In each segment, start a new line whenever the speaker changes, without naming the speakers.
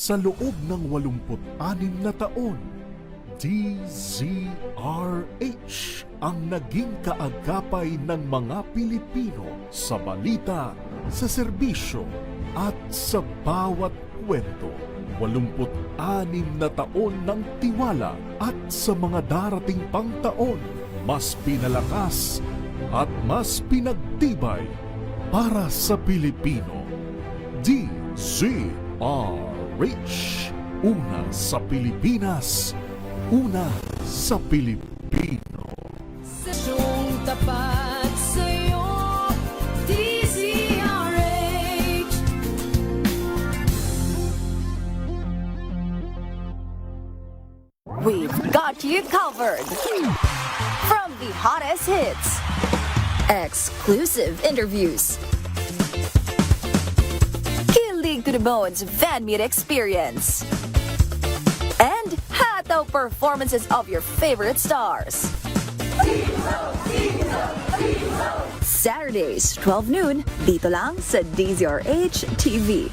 Sa loob ng 86 na taon, DZRH ang naging kaagapay ng mga Pilipino sa balita, sa serbisyo at sa bawat kwento. 86 na taon ng tiwala at sa mga darating pang taon, mas pinalakas at mas pinagtibay para sa Pilipino. DZRH, una sa Pilipinas, una sa Pilipino.
Yung tapat sa'yo, DZRH.
We've got you covered. From the hottest hits, exclusive interviews, kilig to the bones fan meet experience, and hataw performances of your favorite stars. Saturdays, 12 noon, dito lang sa DZRH TV.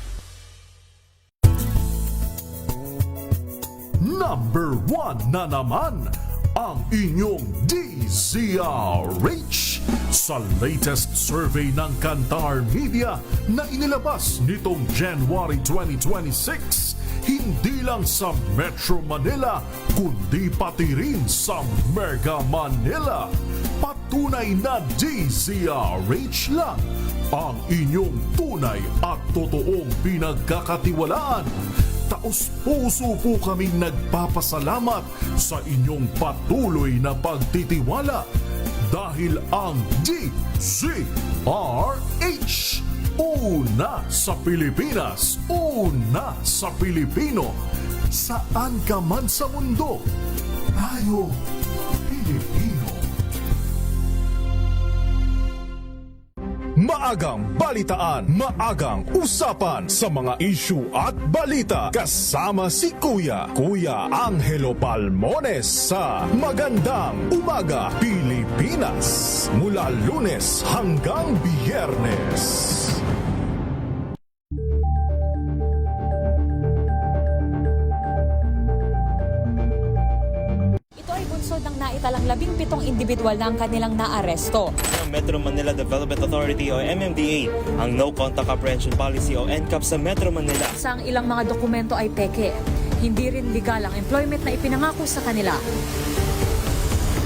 Number 1 na naman ang inyong DZRH sa latest survey ng Kantar Media na inilabas nitong January 2026. Hindi lang sa Metro Manila, kundi pati rin sa Mega Manila. Patunay na DZRH lang ang inyong tunay at totoong pinagkakatiwalaan. Taos-puso po kaming nagpapasalamat sa inyong patuloy na pagtitiwala dahil ang DZRH, una sa Pilipinas, una sa Pilipino. Saan ka man sa mundo, tayo Pilipino.
Maagang balitaan, maagang usapan sa mga issue at balita. Kasama si Kuya Angelo Palmones sa Magandang Umaga Pilipinas. Mula Lunes hanggang Biyernes.
Ito ay bunsod ng naitalang 17 individual na ang kanilang naaresto.
Ng Metro Manila Development Authority o MMDA ang No Contact Apprehension Policy o NCAP sa Metro Manila.
Sa ang ilang mga dokumento ay peke. Hindi rin legal ang employment na ipinangako sa kanila.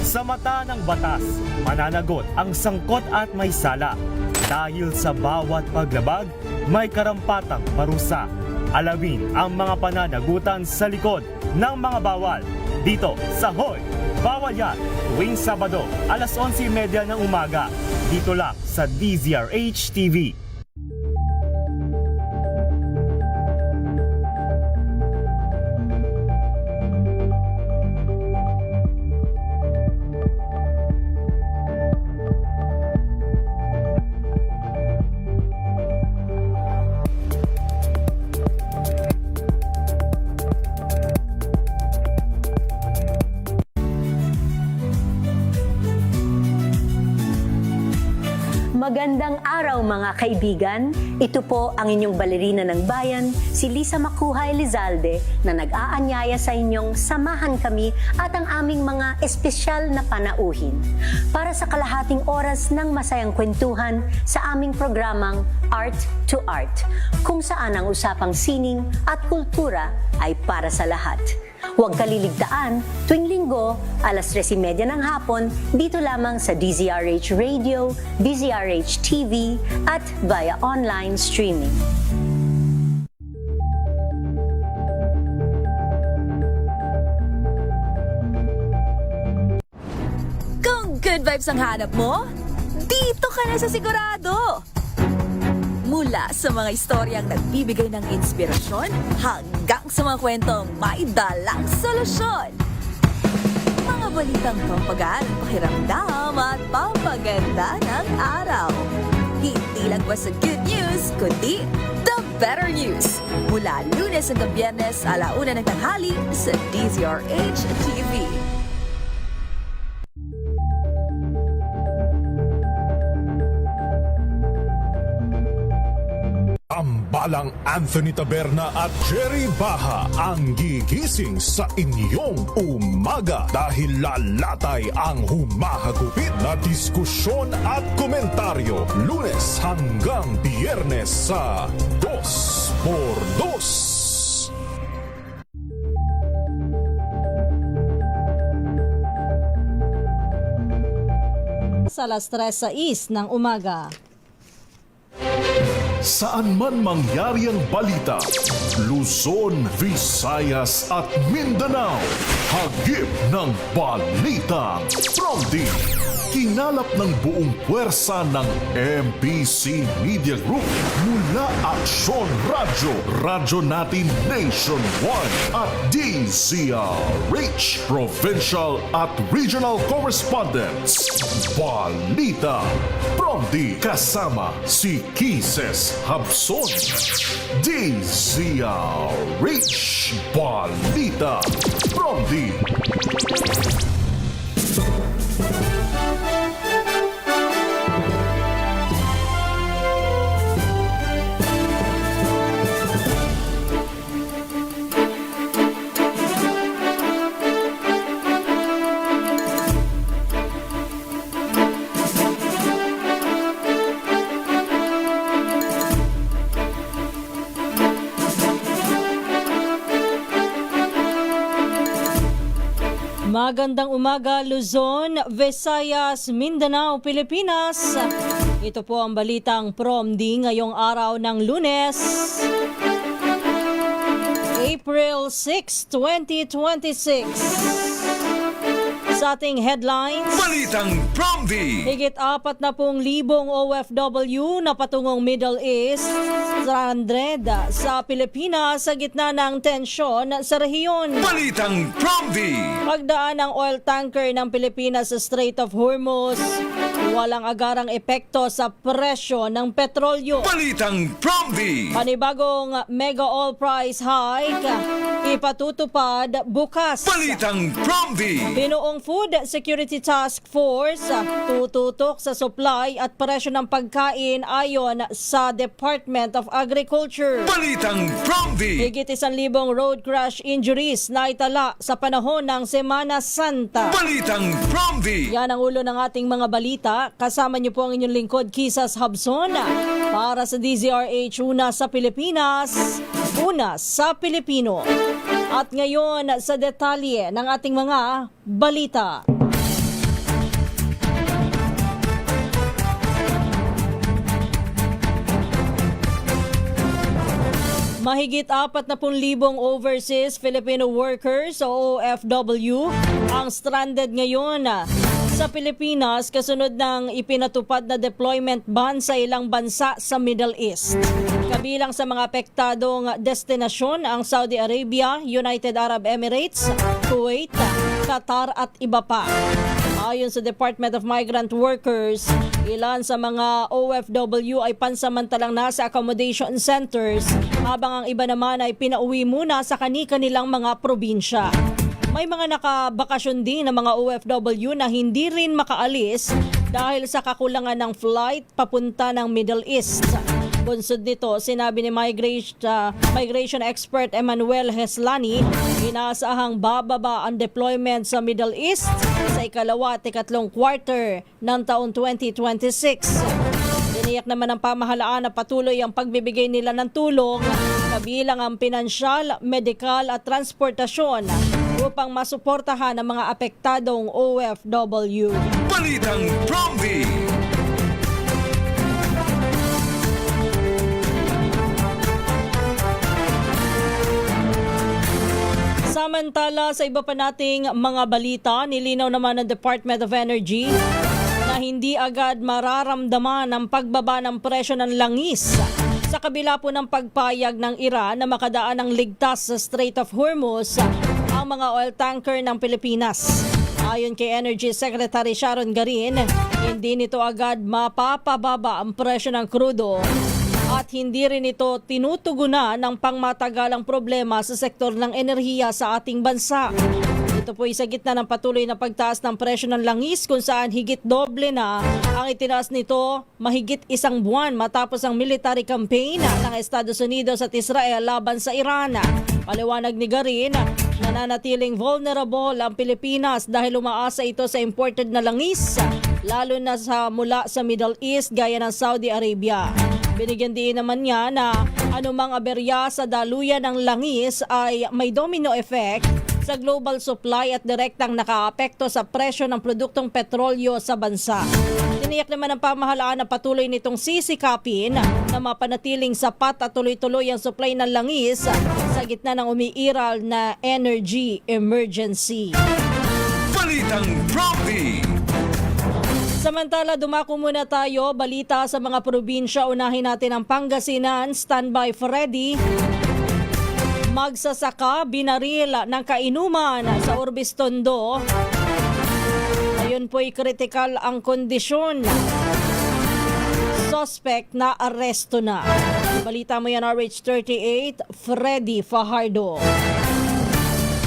Sa mata ng batas, mananagot ang sangkot at may sala. Dahil sa bawat paglabag, may karampatang parusa. Alamin ang mga pananagutan sa likod ng mga bawal. Dito sa Hoy! Bawal Yan! Tuwing Sabado, alas 11:30 ng umaga. Dito lang sa DZRH TV.
Magandang araw mga kaibigan. Ito po ang inyong balerina ng bayan, si Lisa Makuha Elizalde, na nag-aanyaya sa inyong samahan kami at ang aming mga espesyal na panauhin para sa kalahating oras ng masayang kwentuhan sa aming programang Art to Art, kung saan ang usapang sining at kultura ay para sa lahat. Huwag kaliligtaan, tuwing linggo, alas 3:30 ng hapon, dito lamang sa DZRH Radio, DZRH TV, at via online streaming.
Kung good vibes ang hanap mo, dito ka na sa sigurado! Mula sa mga istoryang nagbibigay ng inspirasyon hanggang sa mga kwentong may dalang solusyon. Mga balitang pampagaan, pakiramdam at pampaganda ng araw. Hindi lang basta good news, kundi the better news. Mula Lunes hanggang Biyernes, 1:00 ng tanghali sa DZRH TV.
Tambalang Anthony Taberna at Jerry Baha ang gigising sa inyong umaga dahil lalatay ang humahagupit na diskusyon at komentaryo Lunes hanggang Biyernes sa 2x2.
Sa alas 3:06 ng umaga.
Saan man mangyari ang balita, Luzon, Visayas at Mindanao, hagip ng balitang Prompting. Kinalap ng buong puwersa ng MBC Media Group mula Aksyon Radyo, Radyo Natin Nationwide at DZRH, Provincial at Regional Correspondents. Balita Prompting kasama si Kises Habson. DZRH, Balita Prompting.
Magandang umaga, Luzon, Visayas, Mindanao, Pilipinas. Ito po ang balitang Prompting ngayong araw ng Lunes, April 6, 2026. Sa ating headlines,
Balitang Prompting.
higit 40,000 OFW na patungong Middle East stranded sa Pilipinas sa gitna ng tensyon sa rehiyon.
Balitang Prompting.
Pagdaan ng oil tanker ng Pilipinas sa Strait of Hormuz, walang agarang epekto sa presyo ng petrolyo.
Balitang Prompting.
Panibagong mega oil price hike ipatutupad bukas.
Balitang Prompting.
Binoong Food Security Task Force tututok sa supply at presyo ng pagkain ayon sa Department of Agriculture.
Balitang Prompting.
Higit 1,000 road crash injuries na itala sa panahon ng Semana Santa.
Balitang Prompting.
Yan ang ulo ng ating mga balita. Kasama niyo po ang inyong lingkod, Kisas Habson. Para sa DZRH, una sa Pilipinas, una sa Pilipino. At ngayon sa detalye ng ating mga balita. Mahigit 40,000 overseas Filipino workers o OFW ang stranded ngayon sa Pilipinas kasunod ng ipinatupad na deployment ban sa ilang bansa sa Middle East. Kabilang sa mga apektadong destinasyon ang Saudi Arabia, United Arab Emirates, Kuwait, Qatar at iba pa. Ayon sa Department of Migrant Workers, ilan sa mga OFW ay pansamantalang nasa accommodation centers habang ang iba naman ay pinauwi muna sa kani-kanilang mga probinsya. May mga nakabakasyon din ng mga OFW na hindi rin makaalis dahil sa kakulangan ng flight papunta ng Middle East. Bunsod nito, sinabi ni migration expert Emmanuel Heslani, inaasahang bababa ang deployment sa Middle East sa ikalawa at ikatlong quarter ng taon 2026. Tiniyak naman ng pamahalaan na patuloy ang pagbibigay nila ng tulong, kabilang ang pinansyal, medikal at transportasyon upang masuportahan ang mga apektadong OFW.
Balitang Prompting.
Samantala, sa iba pa nating mga balita, nilinaw naman ng Department of Energy na hindi agad mararamdaman ang pagbaba ng presyo ng langis sa kabila po ng pagpayag ng Iran na makadaan ng ligtas sa Strait of Hormuz ang mga oil tanker ng Pilipinas. Ayon kay Energy Secretary Sharon Garin, hindi nito agad mapapababa ang presyo ng krudo at hindi rin ito tinutugunan ng pangmatagalang problema sa sektor ng enerhiya sa ating bansa. Ito po sa gitna ng patuloy na pagtaas ng presyo ng langis kung saan higit doble na ang itinaas nito mahigit isang buwan matapos ang military campaign ng Estados Unidos at Israel laban sa Iran. Paliwanag ni Garin, nananatiling vulnerable ang Pilipinas dahil umaasa ito sa imported na langis, lalo na mula sa Middle East gaya ng Saudi Arabia. Binigyan din naman niya na anumang aberya sa daluyan ng langis ay may domino effect sa global supply at direktang nakaapekto sa presyo ng produktong petrolyo sa bansa. Tiniyak naman ng pamahalaan na patuloy nitong sisikapin na mapanatiling sapat at tuloy-tuloy ang supply ng langis sa gitna ng umiiral na energy emergency.
Balitang Prompty.
Samantala, dumako muna tayo. Balita sa mga probinsya. Unahin natin ang Pangasinan. Standby Freddy. Magsasaka, binaril ng kainuman sa Urbis Tondo. Ayun po'y kritikal ang kondisyon. Suspect na aresto na. Balita mo yan, RH38, Freddy Fajardo.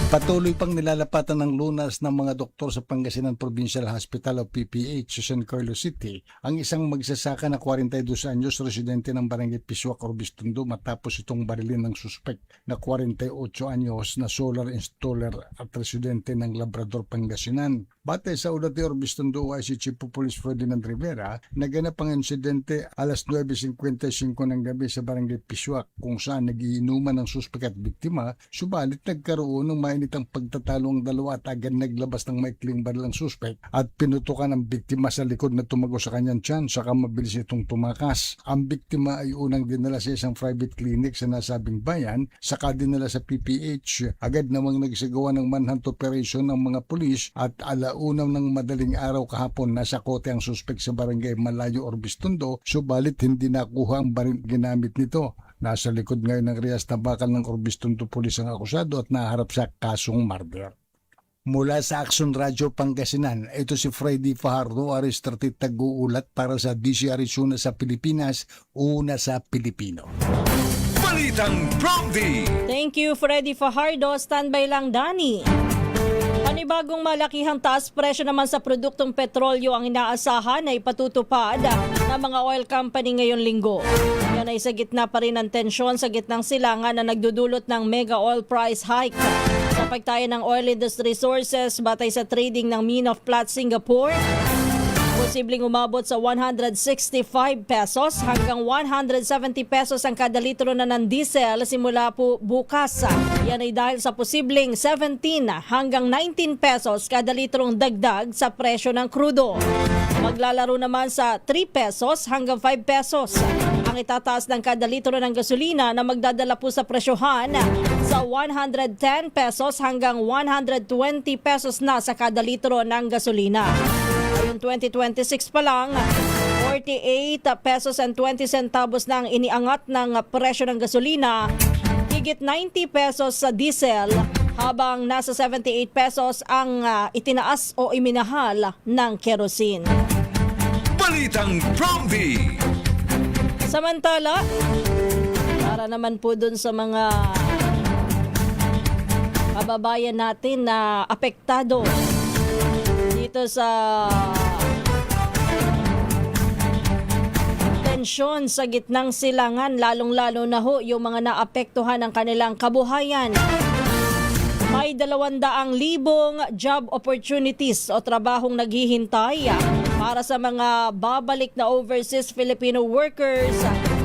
Patuloy pang nilalapatan ng lunas ng mga doktor sa Pangasinan Provincial Hospital o PPH sa San Carlos City ang isang magsasaka na 42 anyos residente ng Barangay Pisuac, Urbis Tondo matapos itong barilin ng suspect na 48 anyos na solar installer at residente ng Labrador, Pangasinan. Batay sa ulat ni Urbis Tondo IC Chief of Police Ferdinand Rivera, naganap ang insidente alas 9:55 ng gabi sa Barangay Pisuac kung saan nagiinuman ng suspect at biktima, subalit nagkaroon ng mainitang pagtatalo ang dalawa at agad naglabas ng maikling baril ang suspect at pinutukan ang biktima sa likod na tumago sa kanyang tiyan saka mabilis itong tumakas. Ang biktima ay unang dinala sa isang private clinic sa nasabing bayan saka dinala sa PPH. Agad namang nagsagawa ng manhunt operation ng mga pulis at alauna ng madaling araw kahapon nasa kote ang suspect sa Barangay Malayo, Urbis Tondo, subalit hindi nakuha ang baril ginamit nito. Nasa likod ngayon ng Rias na bakal ng Urbis Tondo Police ang akusado at naharap sa kasong murder. Mula sa Action Radio Pangasinan, ito si Freddy Fajardo, Aristrati Tag-uulat para sa DCRH Una sa Pilipinas, una sa Pilipino.
Balitang Prompty.
Thank you, Freddy Fajardo. Standby lang, Dani. Panibagong malakihang taas presyo naman sa produktong petrolyo ang inaasahan na ipatutupad ng mga oil company ngayong linggo. Yan ay sa gitna pa rin ng tensyon sa gitnang silangan na nagdudulot ng mega oil price hike. Sa pagtaya ng oil industry sources, batay sa trading ng Mine of Platte Singapore, posibleng umabot sa 165 pesos hanggang 170 pesos ang kada litro na ng diesel simula po bukas. Yan ay dahil sa posibleng 17 hanggang 19 pesos kada litrong dagdag sa presyo ng krudo. Maglalaro naman sa 3 pesos hanggang 5 pesos ang itataas ng kada litro ng gasolina na magdadala po sa presyohan sa 110 pesos hanggang 120 pesos na sa kada litro ng gasolina. Ngayong 2026 pa lang, 48 pesos and 20 centavos na ang iniangat ng presyo ng gasolina, higit 90 pesos sa diesel, habang nasa 78 pesos ang itinaas o iminahal ng kerosene.
Balitang Prompty.
Samantala, para naman po dun sa mga kababayan natin na apektado dito sa tensyon sa gitnang silangan, lalong-lalo na ho yung mga naapektuhan ng kanilang kabuhayan. May 200,000 job opportunities o trabahong naghihintay para sa mga babalik na overseas Filipino workers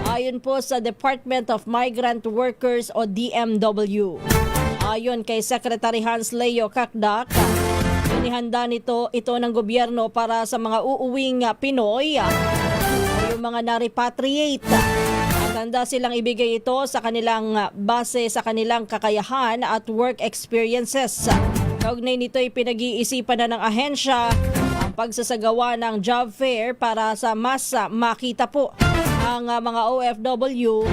ayon po sa Department of Migrant Workers o DMW. Ayon kay Secretary Hans Leo Kakdak, inihanda ito ng gobyerno para sa mga uuwing Pinoy o yung mga na-repatriate. At handa silang ibigay ito sa kanilang base sa kanilang kakayahan at work experiences. Kaugnay nito ay pinag-iisipan na ng ahensya ang pagsasagawa ng job fair para sa mas makita po ang mga OFW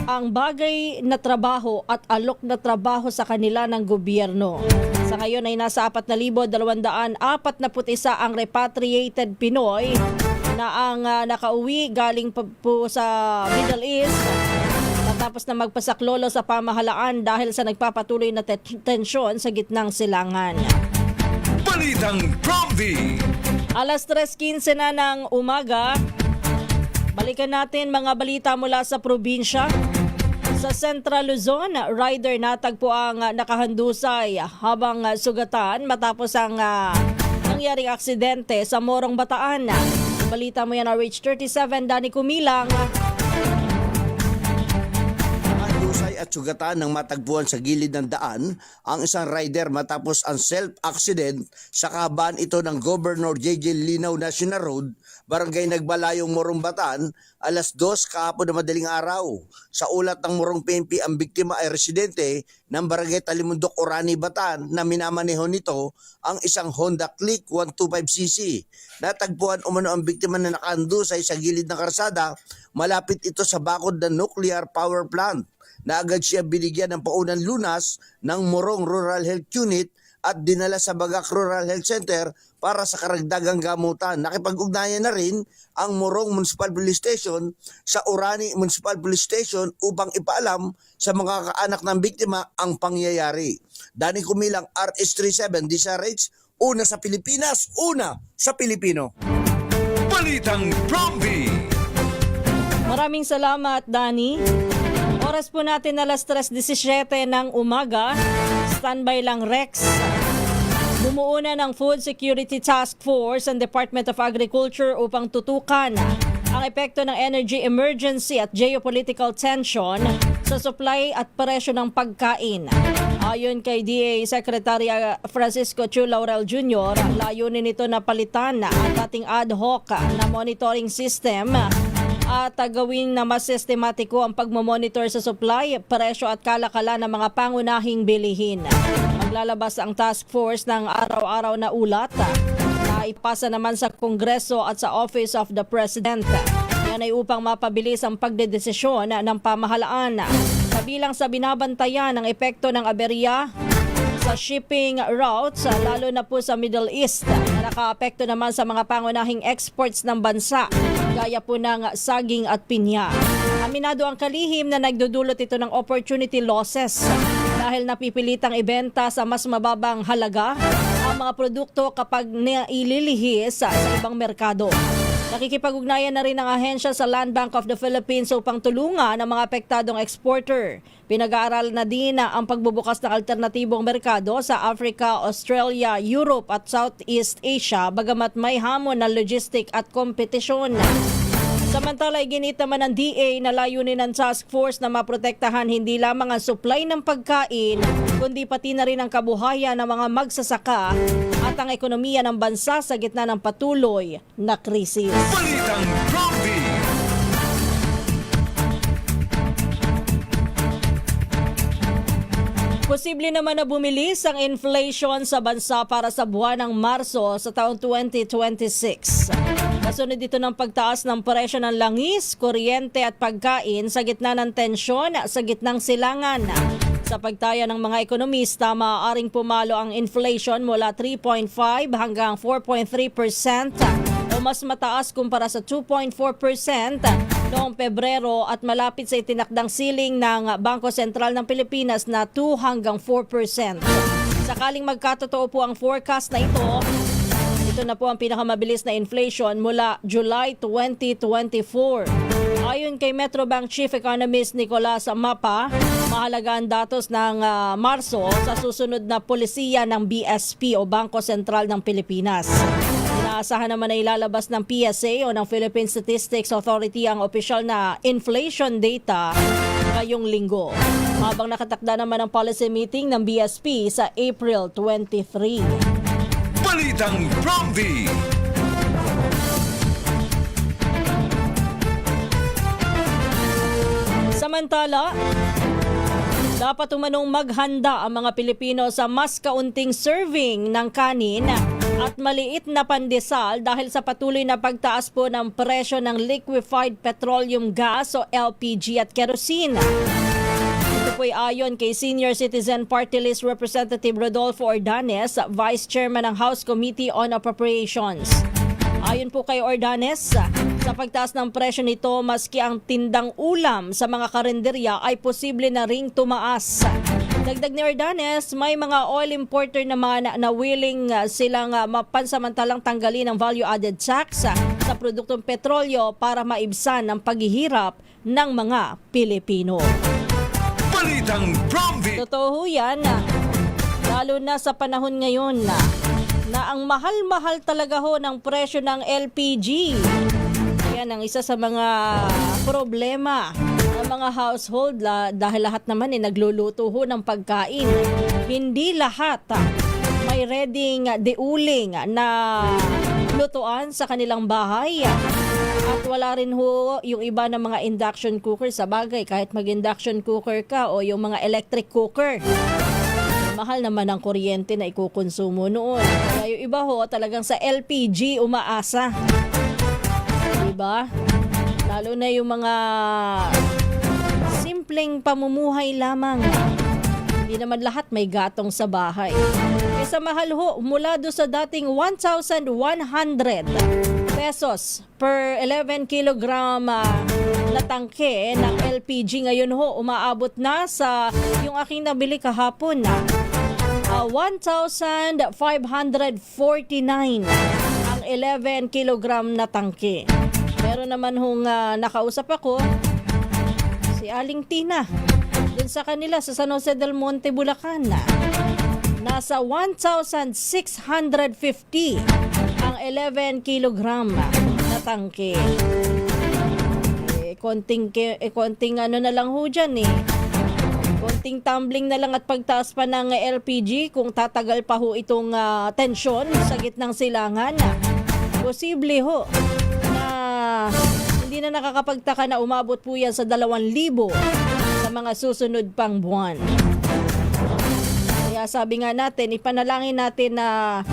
ang bagay na trabaho at alok na trabaho sa kanila ng gobyerno. Sa ngayon ay nasa 4,241 ang repatriated Pinoy na ang nakauwi galing po sa Middle East. matapos na magpasaklolo sa pamahalaan dahil sa nagpapatuloy na tensyon sa gitnang silangan.
Balitang Promdi.
Alas 3:15 na ng umaga, balikan natin mga balita mula sa probinsya. Sa Central Luzon, rider natagpo ang nakahandusay habang sugatan matapos ang nangyaring aksidente sa Morong Bataan. Balita mo yan, RH37, Danny Kumilang.
Handusay at sugatan ng matagpuan sa gilid ng daan ang isang rider matapos ang self-accident sa kahabaan ito ng Governor J.J. Linaw National Road, Barangay Nagbalayong, Morong Bataan, alas 2 kahapon na madaling araw. Sa ulat ng Morong PNP, ang biktima ay residente ng Barangay Talimundok, Orani, Bataan na minamaneho nito ang isang Honda Click 125cc. Natagpuan umano ang biktima na nakahandusay sa gilid ng karsada. Malapit ito sa bakod ng nuclear power plant na agad siya binigyan ng paunang lunas ng Morong Rural Health Unit at dinala sa Bagak Rural Health Center para sa karagdagang gamutan. Nakipag-ugnayan na rin ang Morong Municipal Police Station sa Orani Municipal Police Station upang ipaalam sa mga kaanak ng biktima ang pangyayari. Danny Kumilang, RH37, DZRH, una sa Pilipinas, una sa Pilipino.
Balitang Promdi.
Maraming salamat, Danny. Oras po natin alas 3:17 ng umaga. Standby lang, Rex. Bumuo na ng Food Security Task Force ang Department of Agriculture upang tutukan ang epekto ng energy emergency at geopolitical tension sa supply at presyo ng pagkain. Ayon kay DA Secretary Francisco Chu Laurel Jr., layunin nito na palitan ang dating ad hoc na monitoring system at gawin na mas sistematiko ang pagmamonitor sa supply, presyo at kalakalan ng mga pangunahing bilihin. Maglalabas ang task force ng araw-araw na ulat na ipasa naman sa Kongreso at sa Office of the President. Yan ay upang mapabilis ang pagdedesisyon ng pamahalaan. Kabilang sa binabantayan ang epekto ng aberya sa shipping routes, lalo na po sa Middle East, na nakaapekto naman sa mga pangunahing exports ng bansa, gaya po ng saging at pinya. Aminado ang kalihim na nagdudulot ito ng opportunity losses dahil napipilitang ibenta sa mas mababang halaga ang mga produkto kapag naililihis sa ibang merkado. Nakikipag-ugnayan na rin ang ahensya sa Land Bank of the Philippines upang tulungan ang mga apektadong exporter. Pinag-aaral na din ang pagbubukas ng alternatibong merkado sa Africa, Australia, Europe at Southeast Asia, bagamat may hamon na logistic at kompetisyon. Samantala, iginit naman ng DA na layunin ng task force na maprotektahan hindi lamang ang supply ng pagkain, kundi pati na rin ang kabuhayan ng mga magsasaka at ang ekonomiya ng bansa sa gitna ng patuloy na krisis.
Balitang Promdi.
Posible naman na bumilis ang inflation sa bansa para sa buwan ng Marso sa taong 2026. Kasunod dito ng pagtaas ng presyo ng langis, kuryente at pagkain sa gitna ng tensyon sa gitnang silangan. Sa pagtaya ng mga ekonomista, maaaring pumalo ang inflation mula 3.5 hanggang 4.3% o mas mataas kumpara sa 2.4% noong Pebrero at malapit sa itinakdang ceiling ng Bangko Sentral ng Pilipinas na 2 hanggang 4%. Sakaling magkatotoo po ang forecast na ito na po ang pinakamabilis na inflation mula July 2024. Ayon kay Metrobank Chief Economist Nicolas Mapa, mahalaga ang datos ng Marso sa susunod na polisiya ng BSP o Bangko Sentral ng Pilipinas. Inaasahan naman na ilalabas ng PSA o ng Philippine Statistics Authority ang opisyal na inflation data ngayong linggo. Habang nakatakda naman ang policy meeting ng BSP sa April 23.
Balitang Promdi.
Samantala, dapat umanong maghanda ang mga Pilipino sa mas kaunting serving ng kanin at maliit na pandesal dahil sa patuloy na pagtaas po ng presyo ng liquefied petroleum gas o LPG at kerosene. Ito po'y ayon kay Senior Citizen Party List Representative Rodolfo Ordanes, Vice Chairman ng House Committee on Appropriations. Ayon po kay Ordanes, sa pagtaas ng presyo nito, maski ang tindang ulam sa mga karinderya ay posible na ring tumaas. Dagdag ni Ordanes, may mga oil importer naman na willing silang mapansamantalang tanggalin ang value-added tax sa produktong petrolyo para maibsan ang paghihirap ng mga Pilipino.
Balitang Promdi.
Totoo ho yan, lalo na sa panahon ngayon na ang mahal-mahal talaga ho ng presyo ng LPG. Yan ang isa sa mga problema ng mga household dahil lahat naman nagluluto ho ng pagkain. Hindi lahat may readyng deuling na lutuan sa kanilang bahay. At wala rin ho yung iba ng mga induction cooker. Sa bagay, kahit mag-induction cooker ka o yung mga electric cooker, mahal naman ang kuryente na ikukonsumo noon. Kaya yung iba ho talagang sa LPG umaasa. Diba? Lalo na yung mga simpleng pamumuhay lamang. Hindi naman lahat may gatong sa bahay. Kesa mahal ho, mula do sa dating 1,100 pesos per 11 kilogram na tangke ng LPG. Ngayon ho, umaabot na sa yung aking nabili kahapon 1,549 ang 11 kilogram na tangke. Meron naman hong nakausap ako, si Aling Tina, dun sa kanila sa San Jose del Monte, Bulacan. Nasa 1,650 ang 11 kilogram na tangke. Konting ano na lang ho dyan konting tumbling na lang at pagtaas pa ng LPG kung tatagal pa ho itong tensyon sa gitnang silangan. Posible ho na hindi na nakakapagtaka na umabot po yan sa 2,000 sa mga susunod pang buwan. Kaya sabi nga natin, ipanalangin natin na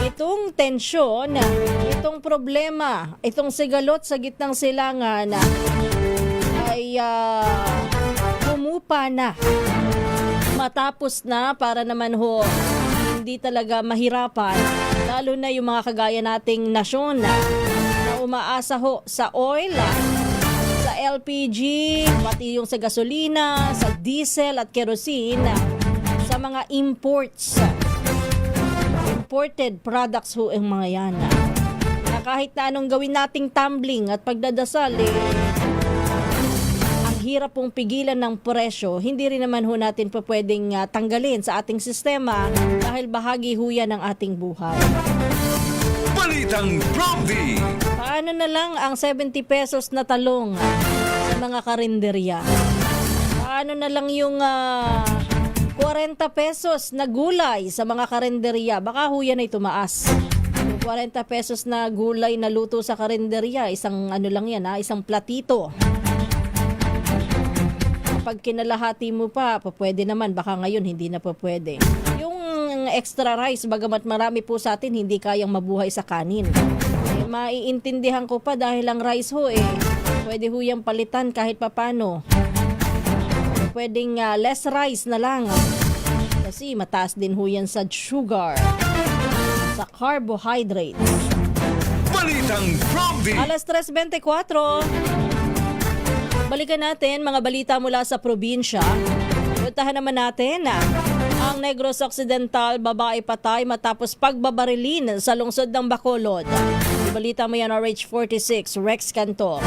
itong tensyon, itong problema, itong sigalot sa gitnang silangan ay humupa na, matapos na para naman ho hindi talaga mahirapan, lalo na yung mga kagaya nating nasyon na umaasa ho sa oil, sa LPG, pati yung sa gasolina, sa diesel at kerosene, sa mga imported products ho ang mga yan. Na kahit na anong gawin nating tumbling at pagdadasal, ang hirap pong pigilan ng presyo, hindi rin naman ho natin pa pwedeng tanggalin sa ating sistema dahil bahagi ho yan ng ating buhay.
Balitang Promdi.
Paano na lang ang 70 pesos na talong sa mga karinderya? Paano na lang yung 40 pesos na gulay sa mga karinderya? Baka ho yan ay tumaas. Yung 40 pesos na gulay na luto sa karinderya, isang ano lang yan isang platito. Pag kinalahati mo pa, pwede naman. Baka ngayon hindi na pwede. Yung extra rice, bagamat marami po sa atin hindi kayang mabuhay sa kanin. Maiintindihan ko pa dahil ang rice ho pwede ho yung palitan kahit papano. Pwedeng less rice na lang. Kasi mataas din ho yan sa sugar, sa carbohydrates.
Balitang Promdi.
Alas 3:24. Balikan natin mga balita mula sa probinsya. Puntahan naman natin ang Negros Occidental, babae patay matapos pagbabarilin sa lungsod ng Bacolod. Balita mo yan, RH46, Rex Canto.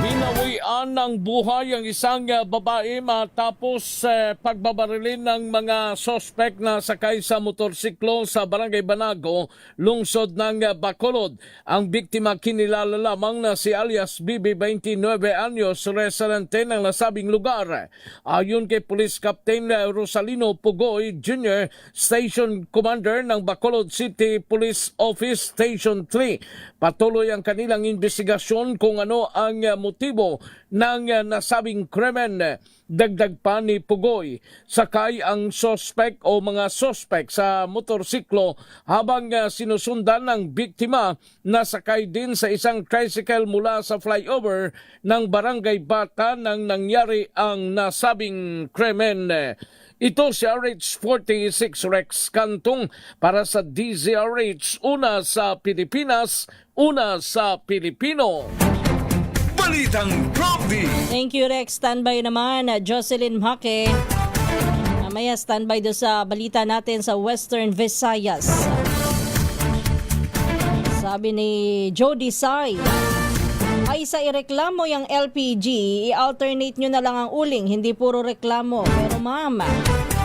Binawian ng buhay ang isang babae matapos pagbabarilin ng mga sospek na sakay sa motorsiklo sa Barangay Banago, lungsod ng Bacolod. Ang biktima kinilala lamang na si alias Bibi, 29 anyos, residente ng nasabing lugar. Ayon kay Police Captain Rosalino Pugoy Jr., Station Commander ng Bacolod City Police Office Station 3, patuloy ang kanilang investigasyon kung ano ang motibo ng nasabing krimen. Dagdag pa ni Pugoy, sakay ang sospek o mga sospek sa motorsiklo habang sinusundan ng biktima na sakay din sa isang tricycle mula sa flyover ng Barangay Bata nang nangyari ang nasabing krimen. Ito si RH46 Rex Cantong para sa DZRH, una sa Pilipinas, una sa Pilipino.
Balitang Prompty.
Thank you, Rex. Standby naman, Jocelyn Mhake. Mamaya standby do sa balita natin sa Western Visayas. Sabi ni Jody Sai, ay sa ireklamo yung LPG, i-alternate nyo na lang ang uling, hindi puro reklamo. Pero ma'am,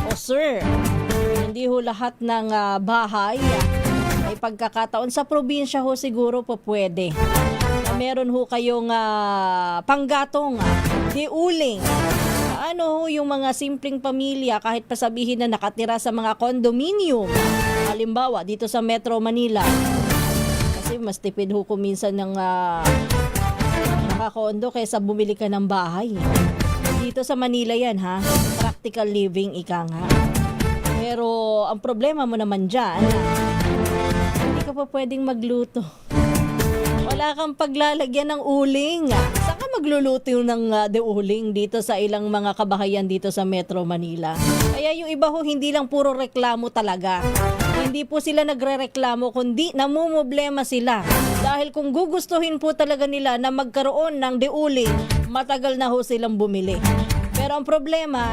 o sir, hindi ho lahat ng bahay ay pagkakataon. Sa probinsya ho siguro po pwede. Na meron ho kayong panggatong, di uling. Ano ho yung mga simpleng pamilya kahit pasabihin na nakatira sa mga condominium. Halimbawa, dito sa Metro Manila. Kasi mas tipid ho kuminsan ng kondo kaysa bumili ka ng bahay. Dito sa Manila yan ha, practical living ika nga. Pero ang problema mo naman dyan, hindi ka pa pwedeng magluto. Wala kang paglalagyan ng uling. Saan ka magluluto ng uling dito sa ilang mga kabahayan dito sa Metro Manila? Kaya yung iba ho, hindi lang puro reklamo talaga. Hindi po sila nagrereklamo, kundi namumblema sila. Dahil kung gugustuhin po talaga nila na magkaroon ng deuling, matagal na ho silang bumili. Pero ang problema,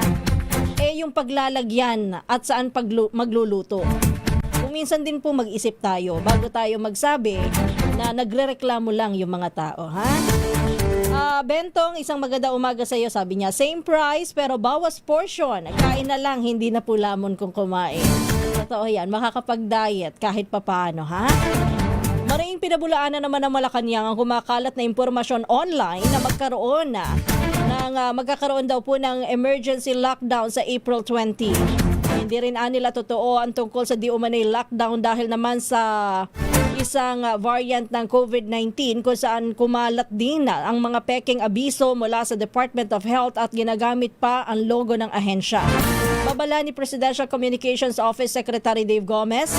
yung paglalagyan at saan magluluto. Kung minsan din po mag-isip tayo bago tayo magsabi na nagrereklamo lang yung mga tao, ha? Bentong, isang maganda umaga sa iyo. Sabi niya, same price pero bawas portion. Kain na lang, hindi na po lamon kung kumain. Totoo yan, makakapag-diet kahit papaano, ha? Maraming pinabulaan na naman ng Malacanang ang kumakalat na impormasyon online na magkakaroon daw po ng emergency lockdown sa April 20. Hindi rin nila totoo ang tungkol sa di umanay lockdown dahil naman sa isang variant ng COVID-19 kung saan kumalat din ang mga peking abiso mula sa Department of Health at ginagamit pa ang logo ng ahensya. Babala ni Presidential Communications Office Secretary Dave Gomez,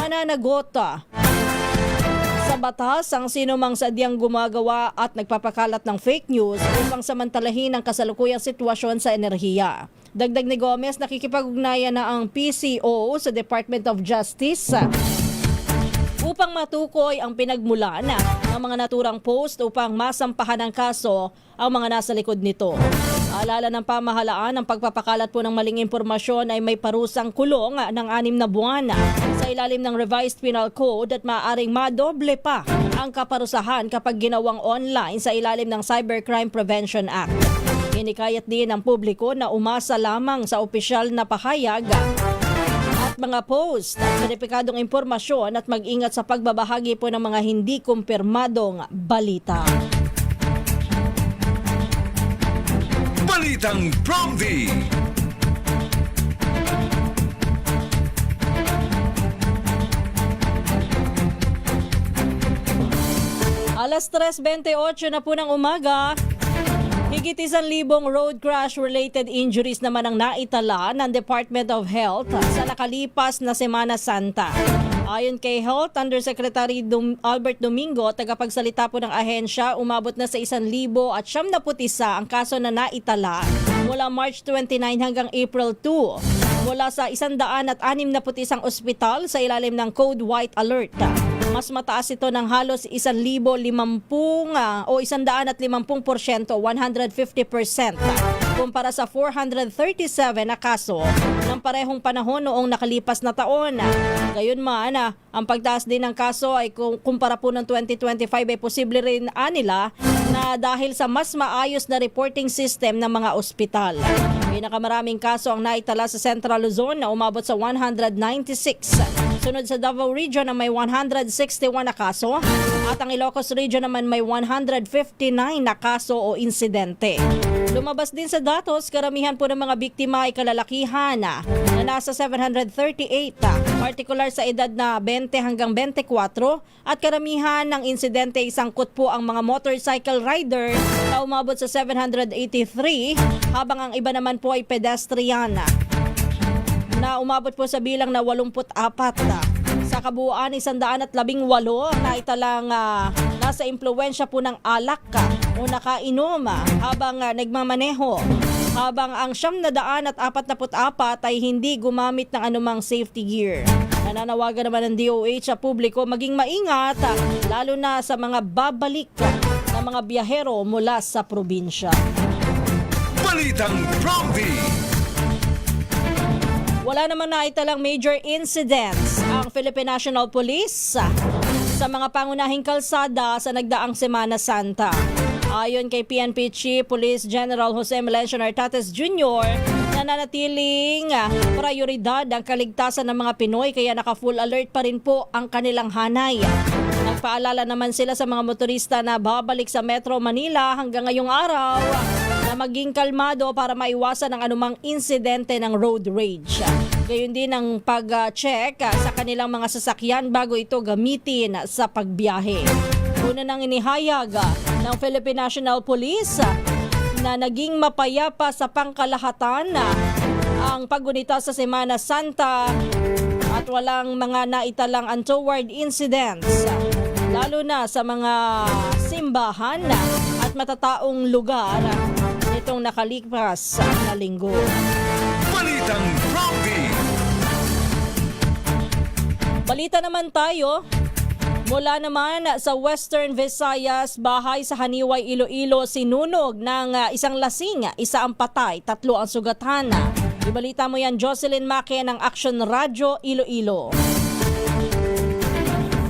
mananagot sa batas ang sinumang sadyang gumagawa at nagpapakalat ng fake news upang samantalahin ang kasalukuyang sitwasyon sa enerhiya. Dagdag ni Gomez, nakikipag-ugnayan na ang PCO sa Department of Justice upang matukoy ang pinagmulan ng mga naturang post upang masampahan ng kaso ang mga nasa likod nito. Alala ng pamahalaan, ang pagpapakalat po ng maling impormasyon ay may parusang kulong ng 6 na buwan sa ilalim ng Revised Penal Code at maaaring madoble pa ang kaparusahan kapag ginawang online sa ilalim ng Cybercrime Prevention Act. Hinikayat din ng publiko na umasa lamang sa opisyal na pahayag at mga post at seripikadong impormasyon at mag-ingat sa pagbabahagi po ng mga hindi kumpirmadong balita.
Balitang Prompty.
Alas 3:28 na po ng umaga. Higit 1,000 road crash-related injuries naman ang naitala ng Department of Health sa nakalipas na Semana Santa. Ayon kay Health Undersecretary Albert Domingo, tagapagsalita po ng ahensya, umabot na sa 1,071 ang kaso na naitala mula March 29 hanggang April 2 mula sa 161 ospital sa ilalim ng Code White Alert. Mas mataas ito ng halos 1,050 o 150%, 150% kumpara sa 437 na kaso ng parehong panahon noong nakalipas na taon. Gayunman, ang pagtaas din ng kaso ay kumpara po ng 2025 ay posible rin nila na dahil sa mas maayos na reporting system ng mga ospital. Pinakamaraming kaso ang naitala sa Central Luzon na umabot sa 196. Sunod sa Davao Region na may 161 na kaso at ang Ilocos Region naman may 159 na kaso o insidente. Lumabas din sa datos, karamihan po ng mga biktima ay kalalakihan na nasa 738, partikular sa edad na 20 hanggang 24 at karamihan ng insidente ay sangkot po ang mga motorcycle rider na umabot sa 783 habang ang iba naman po ay pedestrian na umabot po sa bilang na 84. Sa kabuuan, 118 na italang nasa impluwensya po ng alak o nakainom habang nagmamaneho. habang ang 744 ay hindi gumamit ng anumang safety gear. Nananawagan naman ng DOH sa publiko maging maingat lalo na sa mga babalik na mga biyahero mula sa probinsya.
Balitang Prompty.
Wala naman naitalang major incidents ang Philippine National Police sa mga pangunahing kalsada sa nagdaang Semana Santa. Ayon kay PNP Chief Police General Jose Melencio Nartates Jr., nananatiling prioridad ang kaligtasan ng mga Pinoy kaya naka-full alert pa rin po ang kanilang hanay. Nagpaalala naman sila sa mga motorista na babalik sa Metro Manila hanggang ngayong araw na maging kalmado para maiwasan ang anumang insidente ng road rage. Gayon din ang pag-check sa kanilang mga sasakyan bago ito gamitin sa pagbiyahe. Una nang inihayag ng Philippine National Police na naging mapayapa sa pangkalahatan ang paggunita sa Semana Santa at walang mga naitalang untoward incidents, lalo na sa mga simbahan at matataong lugar nitong nakalipas na linggo.
Balitang Prompty.
Balita naman tayo. Mula naman sa Western Visayas, bahay sa Haniway, Iloilo, sinunog ng isang lasing, isa ang patay, 3 ang sugatan. Ibalita mo yan, Jocelyn Maque ng Action Radio, Iloilo.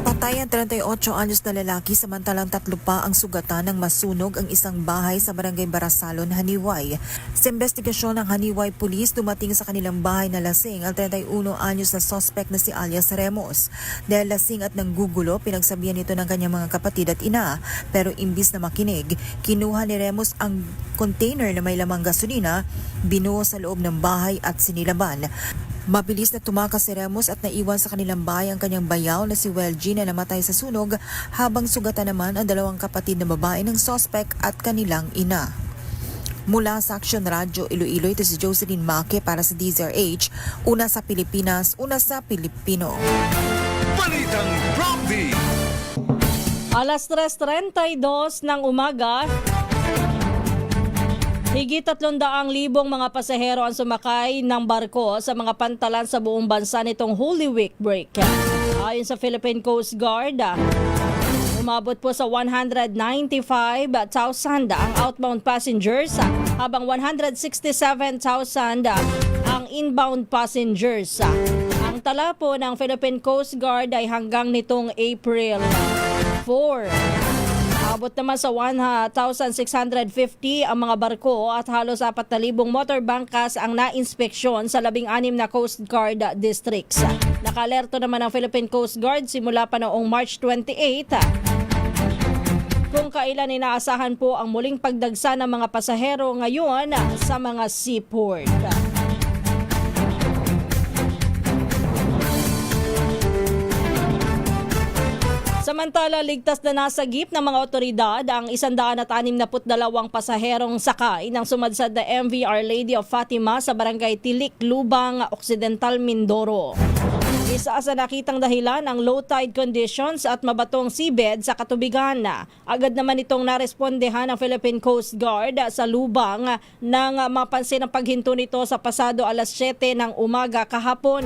Patay ang 38 anyos na lalaki samantalang 3 pa ang sugatan ng masunog ang isang bahay sa Barangay Barasalon, Haniway. Sa investigasyon ng Haniway Police, dumating sa kanilang bahay na lasing ang 31 anyos na suspect na si alias Remos. Dahil lasing at nanggugulo, pinagsabihan nito ng kanyang mga kapatid at ina. Pero imbis na makinig, kinuha ni Remos ang container na may lamang gasolina, binuo sa loob ng bahay at sinilaban. Mabilis na tumakas si Remos at naiwan sa kanilang bahay ang kanyang bayaw na si Welgie na namatay sa sunog, habang sugatan naman ang 2 kapatid na babae ng suspect at kanilang ina. Mula sa Action Radio Iloilo, ito si Jocelyn Maque para sa DZRH, una sa Pilipinas, una sa Pilipino.
Balitang Prompty.
Alas 3:32 ng umaga, higit 300,000 mga pasahero ang sumakay ng barko sa mga pantalan sa buong bansa nitong Holy Week break. Ayon sa Philippine Coast Guard, umabot po sa 195,000 ang outbound passengers habang 167,000 ang inbound passengers. Ang tala po ng Philippine Coast Guard ay hanggang nitong April 4. Abot naman sa 1,650 ang mga barko at halos 4,000 motorbangkas ang na-inspeksyon sa 16 na Coast Guard districts. Nakalerto naman ang Philippine Coast Guard simula pa noong March 28 kung kailan inaasahan po ang muling pagdagsa ng mga pasahero ngayon sa mga seaport. Samantala, ligtas na nasagip ng mga otoridad ang 162 pasaherong sakay ng sumadsad na MV Our Lady of Fatima sa Barangay Tilik, Lubang, Occidental, Mindoro. Isa sa nakitang dahilan ang low tide conditions at mabatong seabed sa katubigan. Agad naman itong narespondehan ng Philippine Coast Guard sa Lubang nang mapansin ang paghinto nito sa pasado alas 7 ng umaga kahapon.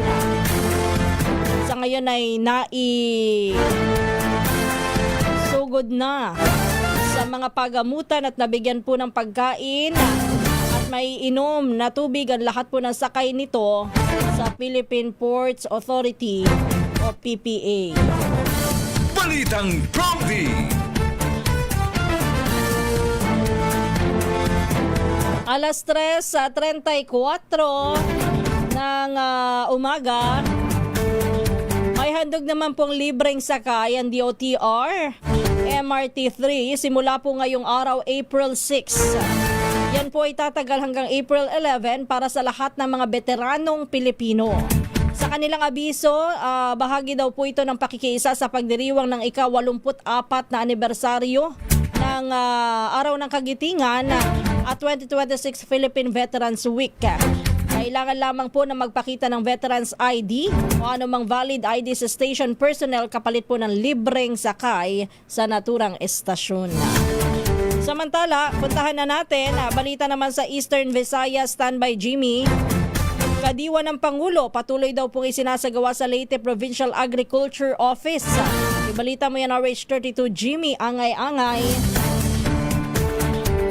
Sa ngayon ay sugod na sa mga pagamutan at nabigyan po ng pagkain at may inom na tubig ang lahat po ng sakay nito sa Philippine Ports Authority o PPA.
Balitang Prompty.
Alas 3:34 ng umaga, may handog naman pong libreng sakay ang DOTR MRT3 simula po ngayong araw, April 6. Yan po ay tatagal hanggang April 11 para sa lahat ng mga veteranong Pilipino. Sa kanilang abiso, bahagi daw po ito ng pakikiisa sa pagdiriwang ng ika-84 na anibersaryo ng Araw ng Kagitingan at 2026 Philippine Veterans Week. Kailangan lamang po na magpakita ng Veterans ID o anumang valid ID sa station personnel kapalit po ng libreng sakay sa naturang estasyon. Samantala, puntahan na natin, balita naman sa Eastern Visayas, standby Jimmy. Kadiwa ng Pangulo, patuloy daw pong isinasagawa sa Leyte Provincial Agriculture Office. Ibalita mo yan, RH32 Jimmy, angay-angay.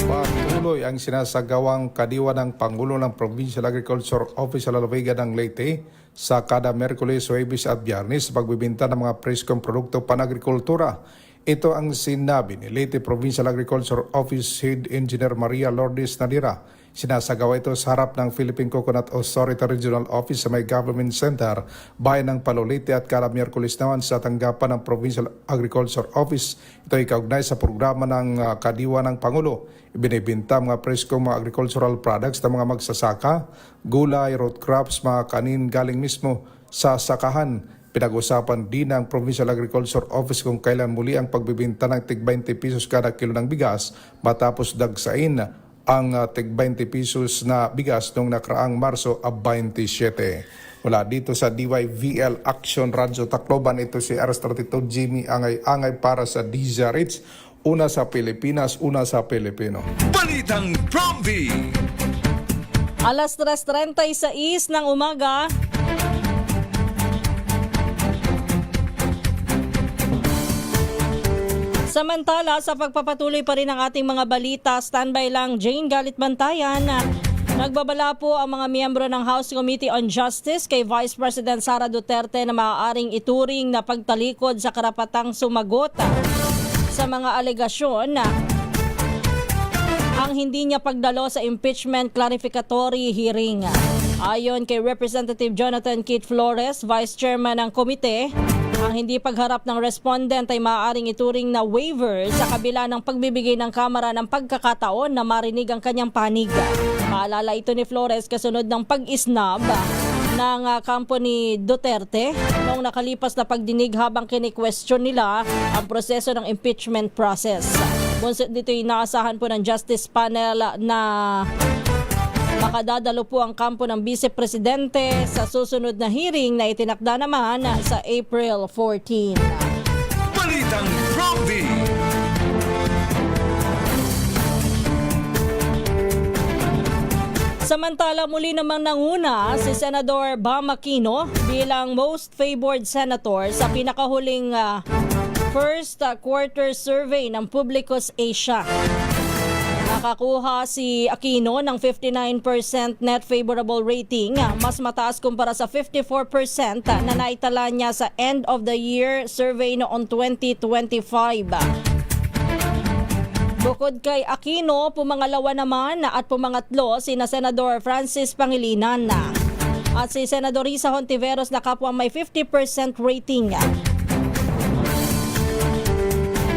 Patuloy ang sinasagawang kadiwa ng Pangulo ng Provincial Agriculture Office sa Lalawigan ng Leyte sa kada Merkules, Huwebes at Biyernes sa pagbibinta ng mga preskong produkto pan-agrikultura. Ito ang sinabi ni Leyte Provincial Agriculture Office Head Engineer Maria Lourdes Nadira. Sinasagawa ito sa harap ng Philippine Coconut Authority Regional Office sa may Government Center, bayan ng Palolete, at kada Miyerkules naman sa tanggapan ng Provincial Agriculture Office. Ito ay kaugnay sa programa ng Kadiwa ng Pangulo. Ibinibinta mga preskong mga agricultural products ng mga magsasaka, gulay, root crops, mga kanin galing mismo sa sakahan. Pinag-usapan din ng Provincial Agriculture Office kung kailan muli ang pagbibinta ng tig 20 pesos kada kilo ng bigas matapos dagsain ang tig 20 pesos na bigas noong nakaraang Marso 27. Mula dito sa DYVL Action Radyo Tacloban, ito si RH32 Jimmy, angay-angay para sa DZRH. Una sa Pilipinas, una sa Pilipino.
Balitang Prompty.
Alas 3:36 ng umaga. Samantala, sa pagpapatuloy pa rin ng ating mga balita, standby lang Jane Galit Bantayan. Nagbabala po ang mga miyembro ng House Committee on Justice kay Vice President Sara Duterte na maaaring ituring na pagtalikod sa karapatang sumagot sa mga alegasyon ang hindi niya pagdalo sa impeachment clarificatory hearing. Ayon kay Representative Jonathan Kit Flores, Vice Chairman ng komite, ang hindi pagharap ng respondent ay maaaring ituring na waiver sa kabila ng pagbibigay ng Kamara ng pagkakataon na marinig ang kanyang panig. Paalala ito ni Flores kasunod ng pag-isnab ng kampo ni Duterte noong nakalipas na pagdinig habang kini-question nila ang proseso ng impeachment process. Bunso dito inaasahan po ng Justice Panel na makadadalo po ang kampo ng Vice Presidente sa susunod na hearing na itinakda naman sa April 14.
Balitang Prompty.
Samantala, muli namang nanguna si Senador Bam Aquino bilang most favored senator sa pinakahuling first quarter survey ng Publicus Asia. Nakakuha si Aquino ng 59% net favorable rating, mas mataas kumpara sa 54% na naitala niya sa end of the year survey noong 2025. Bukod kay Aquino, pumangalawa naman at pumangatlo sina Senador Francis Pangilinan at si Senador Risa Hontiveros na kapwa may 50% rating.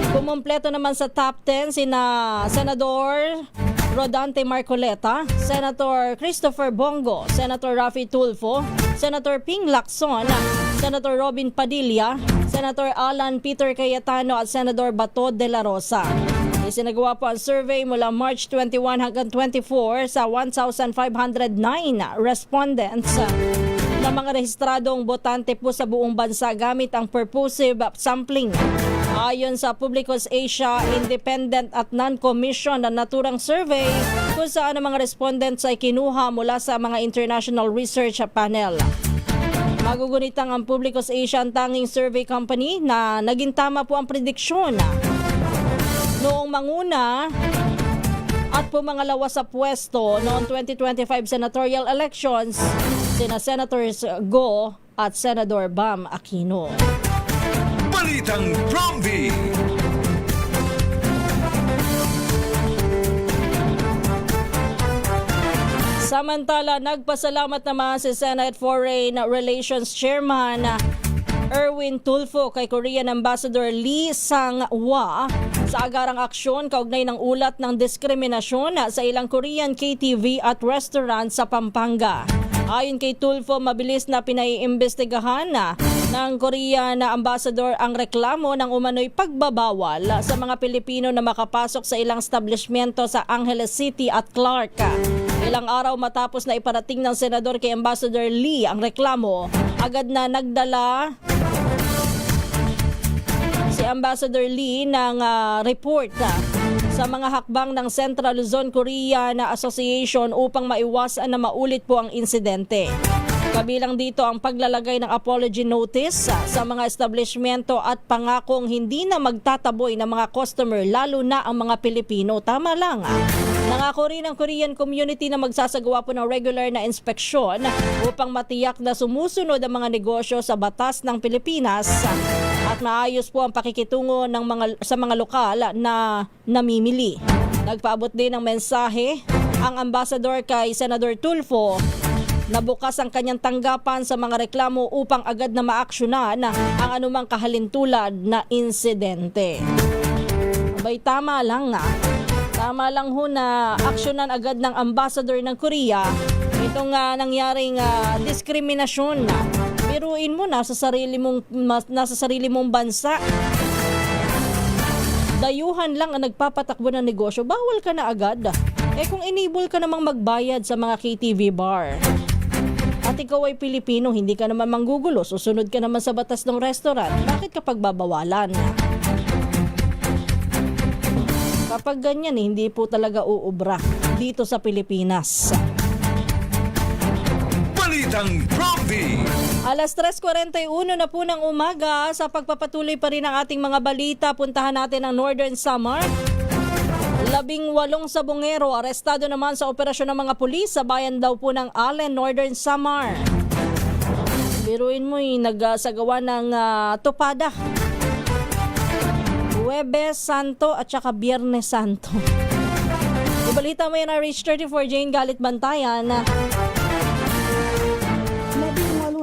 Kumumpleto naman sa top 10 sina Senador Rodante Marcoleta, Senator Christopher Bongo, Senator Raffy Tulfo, Senator Ping Lacson, Senator Robin Padilla, Senator Alan Peter Cayetano at Senator Bato de la Rosa. Isinagawa po ang survey mula March 21 hanggang 24 sa 1,509 respondents na mga rehistradong botante po sa buong bansa gamit ang purposive sampling. Ayon sa Publicus Asia, independent at non-commissioned na naturang survey kung saan ang mga respondents ay kinuha mula sa mga international research panel. Magugunitang ang Publicus Asia ang tanging survey company na naging tama po ang prediksyon. Noong manguna at pumangalawa sa pwesto noong 2025 senatorial elections, sina Senators Go at Senador Bam Aquino.
Balitang Prompty.
Samantala, nagpasalamat naman si Senate Foreign Relations Chairman Erwin Tulfo kay Korean Ambassador Lee Sang-hwa sa agarang aksyon kaugnay ng ulat ng diskriminasyon sa ilang Korean KTV at restaurant sa Pampanga. Ayon kay Tulfo, mabilis na pinaiimbestigahan ng Korean Ambassador ang reklamo ng umano'y pagbabawal sa mga Pilipino na makapasok sa ilang establishmento sa Angeles City at Clark. Ilang araw matapos na iparating ng senador kay Ambassador Lee ang reklamo, agad na nagdala si Ambassador Lee ng report sa mga hakbang ng Central Luzon, Korea na Association upang maiwasan na maulit po ang insidente. Kabilang dito ang paglalagay ng apology notice sa mga establishmento at pangakong hindi na magtataboy ng mga customer, lalo na ang mga Pilipino. Tama lang. Nangako rin ang Korean community na magsasagawa po ng regular na inspeksyon upang matiyak na sumusunod ang mga negosyo sa batas ng Pilipinas at maayos po ang pakikitungo ng sa mga lokal na namimili. Nagpaabot din ng mensahe ang ambassador kay Senador Tulfo na bukas ang kanyang tanggapan sa mga reklamo upang agad na maaksyonan ang anumang kahalintulad na insidente. Abay, tama lang nga. Tama lang ho na aksyonan agad ng ambassador ng Korea itong nangyaring diskriminasyon. Biruin mo, nasa sarili mong bansa. Dayuhan lang ang nagpapatakbo ng negosyo, bawal ka na agad. Kung enable ka namang magbayad sa mga KTV bar at ikaw ay Pilipino, hindi ka naman manggugulo, susunod ka naman sa batas ng restaurant, bakit ka pagbabawalan? Kapag ganyan, hindi po talaga uubra dito sa Pilipinas.
Balitang Prompy.
Alas 3:41 na po ng umaga. Sa pagpapatuloy pa rin ang ating mga balita, puntahan natin ang Northern Samar. 18 sabongero arestado naman sa operasyon ng mga pulis sa bayan daw po ng Allen, Northern Samar. Biruin mo, nagsagawa ng topada. Huwebes Santo at saka Biyernes Santo. Ibalita mo yan na Reach 34 Jane Galit Bantayan.
18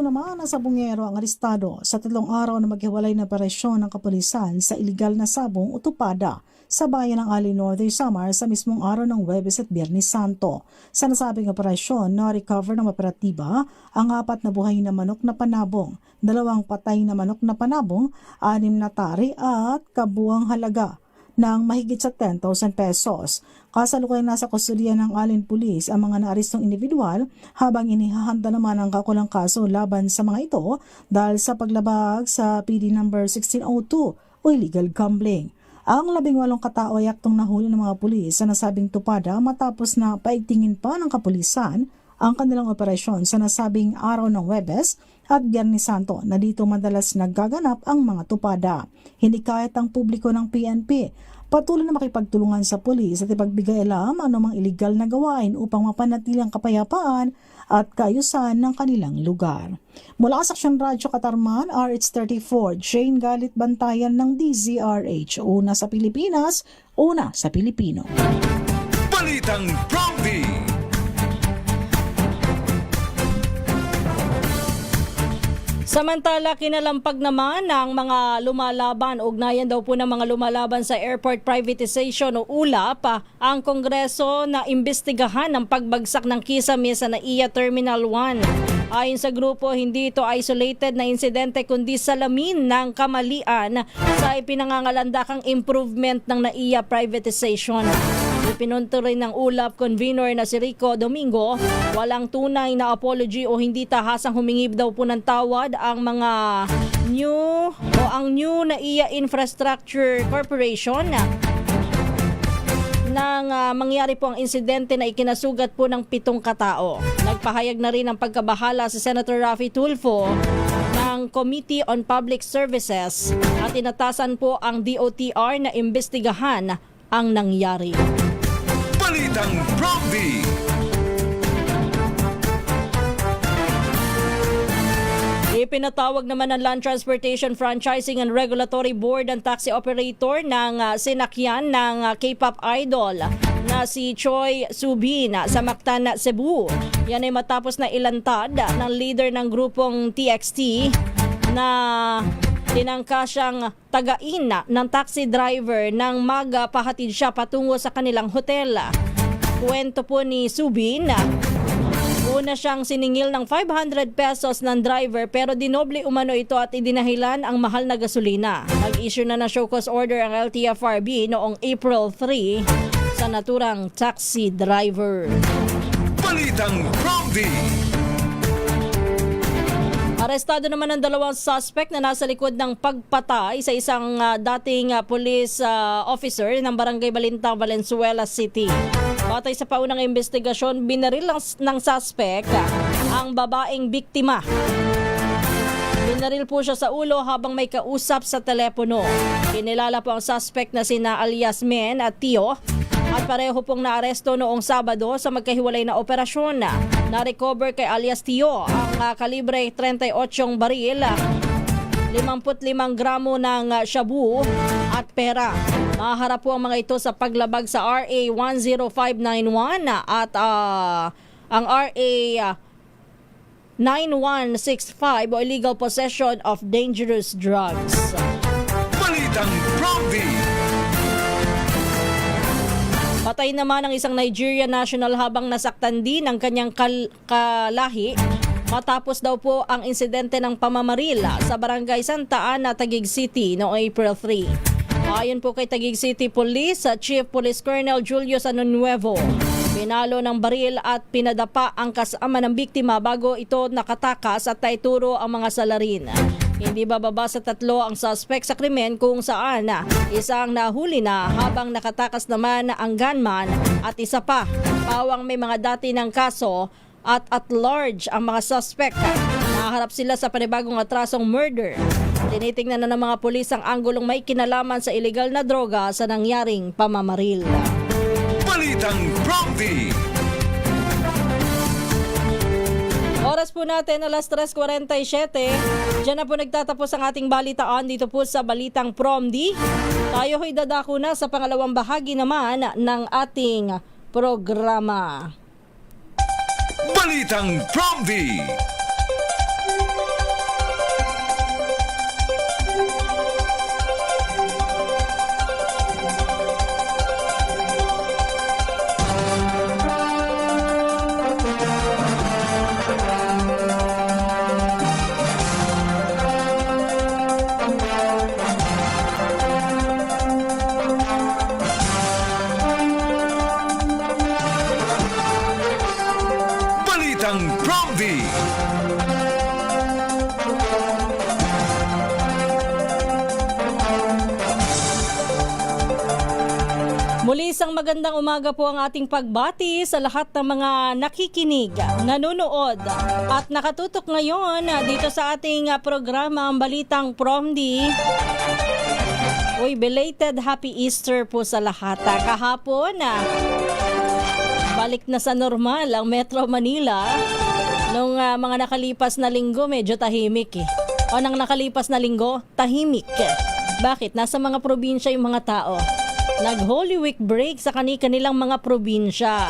naman na sabongero ang arestado sa 3 araw na maghiwalay na operasyon ng kapulisan sa iligal na sabong o tupada sa bayan ng Allen, Northern Samar sa mismong araw ng Huwebes at Biyernes Santo. Sa nasabing operasyon, na-recover ng operatiba ang 4 na buhay na manok na panabong, 2 patay na manok na panabong, 6 na tari at kabuang halaga ng mahigit sa 10,000 pesos. Kasalukuyan nasa kustudiya ng Allen Police ang mga naarestong individual habang inihahanda naman ang kakulang kaso laban sa mga ito dahil sa paglabag sa PD number 1602 o illegal gambling. Ang 18 katao ay aktong nahuli ng mga pulis sa nasabing tupada matapos na paigtingin pa ng kapulisan ang kanilang operasyon sa nasabing araw ng Huwebes at Biyernes Santo na dito madalas naggaganap ang mga tupada. Hindi kahit ang publiko ng PNP patuloy na makipagtulungan sa pulis at ipagbigay alam anumang iligal na gawain upang mapanatili ang kapayapaan at kaayusan ng kanilang lugar. Mula sa Aksyon Radyo Katarman, RH34, Jane Galit Bantayan ng DZRH. Una sa Pilipinas, una sa Pilipino.
Balitang Prompy.
Samantala, kinalampag naman ng mga lumalaban, ugnayan daw po ng mga lumalaban sa airport privatization o ULAP, ang Kongreso na imbestigahan ang pagbagsak ng kisame sa NAIA Terminal 1. Ayon sa grupo, hindi ito isolated na insidente kundi salamin ng kamalian sa ipinangangalandakang improvement ng NAIA privatization. Ipinunto rin ng ULAP convener na si Rico Domingo, walang tunay na apology o hindi tahasang humingib daw po ng tawad ang mga new NAIA Infrastructure Corporation nang mangyari po ang insidente na ikinasugat po ng 7 katao. Nagpahayag na rin ang pagkabahala si Senator Raffy Tulfo ng Committee on Public Services at inatasan po ang DOTR na imbestigahan ang nangyari.
Balitang Prompy.
Ipinatawag naman ng Land Transportation Franchising and Regulatory Board ang taxi operator ng sinakyan ng K-pop idol na si Choi Subin sa Mactan, Cebu. Yan ay matapos na ilantad ng leader ng grupong TXT na tinangka siyang tagain ng taxi driver nang magpahatid siya patungo sa kanilang hotel. Kwento po ni Subin, una siyang siningil ng 500 pesos ng driver pero dinoble umano ito at idinahilan ang mahal na gasolina. Nag-issue na ng show cause order ang LTFRB noong April 3 sa naturang taxi driver.
Balitang Prompy.
Arestado naman ang 2 suspect na nasa likod ng pagpatay sa isang dating police officer ng Barangay Balintang, Valenzuela City. Batay sa paunang investigasyon, binaril ng suspect ang babaeng biktima. Binaril po siya sa ulo habang may kausap sa telepono. Kinilala po ang suspect na sina alias Men at Tio at pareho pong naaresto noong Sabado sa magkahiwalay na operasyon. Na-recover kay alias Tio ang kalibre 38 baril, 55 gramo ng shabu at pera. Maharap po ang mga ito sa paglabag sa RA 10591 at ang RA 9165 o illegal possession of dangerous drugs.
Balitang Prompty.
Patay naman ang isang Nigerian national habang nasaktan din ang kanyang kalahi matapos daw po ang insidente ng pamamaril sa Barangay Santa Ana, Taguig City noong April 3. Ayon po kay Taguig City Police Chief Police Colonel Julius Anunuevo, pinalo ng baril at pinadapa ang kasama ng biktima bago ito nakatakas at naituro ang mga salarin. Hindi bababa sa 3 ang suspect sa krimen kung saan isang nahuli na habang nakatakas naman ang gunman at isa pa pawang may mga dati ng kaso at large ang mga suspect. Naharap sila sa panibagong atrasong murder. Tinitingnan na ng mga pulis ang anggulong may kinalaman sa illegal na droga sa nangyaring pamamaril.
Balitang Prompty.
Oras po natin alas 3:47. Diyan na po nagtatapos ang ating balitaan dito po sa Balitang Prompty. Tayo ho'y dadako na sa pangalawang bahagi naman ng ating programa.
Balitang Prompty. Balitang Prompty.
Muli isang magandang umaga po ang ating pagbati sa lahat ng mga nakikinig, nanonood at nakatutok ngayon dito sa ating programa ang Balitang Prompty. Uy, belated Happy Easter po sa lahat. Kahapon balik na sa normal ang Metro Manila. Nung mga nakalipas na linggo, medyo tahimik eh. O nang nakalipas na linggo, tahimik. Bakit? Nasa mga probinsya yung mga tao. Nag-Holy Week break sa kanilang mga probinsya.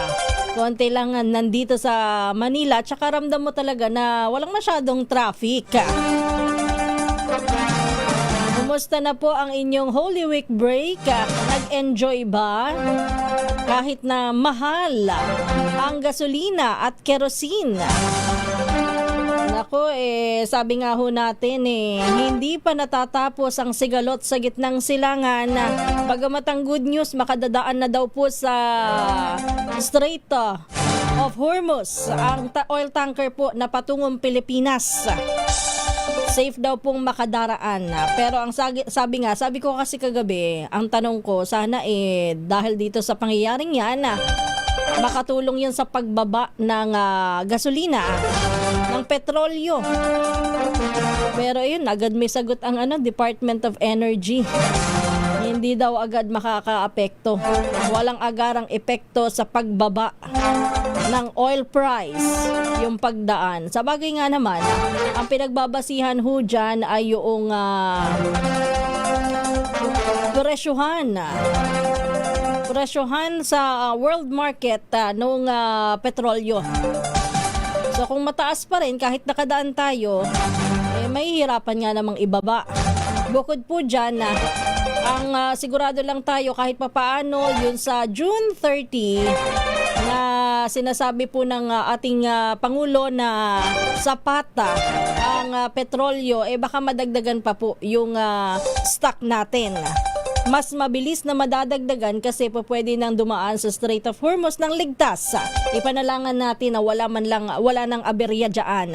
Konti lang nandito sa Manila, tsaka ramdam mo talaga na walang masyadong traffic. Kumusta na po ang inyong Holy Week break? Nag-enjoy ba? Kahit na mahal ang gasolina at kerosene. Nako sabi nga ho natin hindi pa natatapos ang sigalot sa gitnang silangan. Bagamat ang good news, makadadaan na daw po sa Strait of Hormuz ang oil tanker po na patungong Pilipinas. Safe daw pong makadaraan. Pero ang sabi ko kasi kagabi, ang tanong ko, sana dahil dito sa pangyayaring yan, makatulong yan sa pagbaba ng gasolina, ng petrolyo. Pero yun, agad may sagot ang Department of Energy. Hindi daw agad makakaapekto. Walang agarang epekto sa pagbaba ng oil price yung pagdaan. Sa bagay nga naman, ang pinagbabasihan ho dyan ay yung presyohan sa world market ng petrolyo. So kung mataas pa rin, kahit nakadaan tayo, may hirapan nga namang ibaba. Bukod po dyan, ang sigurado lang tayo kahit papaano yun sa June 30 na sinasabi po ng ating Pangulo na sapat ang petrolyo, baka madagdagan pa po yung stock natin. mas mabilis na madadagdagan kasi pwede nang dumaan sa Strait of Hormuz ng ligtas. Ipanalangan natin na wala nang aberya dyan.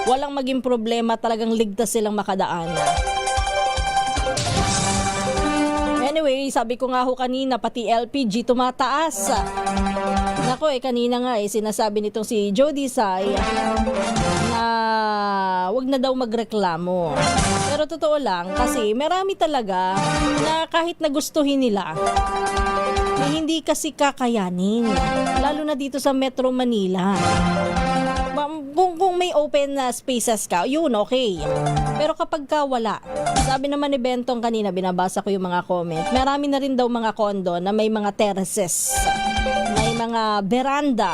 Walang maging problema, talagang ligtas silang makadaan. Anyway, sabi ko nga ho kanina, pati LPG tumataas. Nako kanina nga sinasabi nitong si Jody Sai na wag na daw magreklamo. Pero totoo lang kasi marami talaga na kahit nagustuhin nila, hindi kasi kakayanin. Lalo na dito sa Metro Manila. Kung may open na spaces ka, yun okay. Pero kapag ka wala, sabi naman ni Bentong kanina, binabasa ko yung mga comment, marami na rin daw mga kondo na may mga terraces, may mga veranda,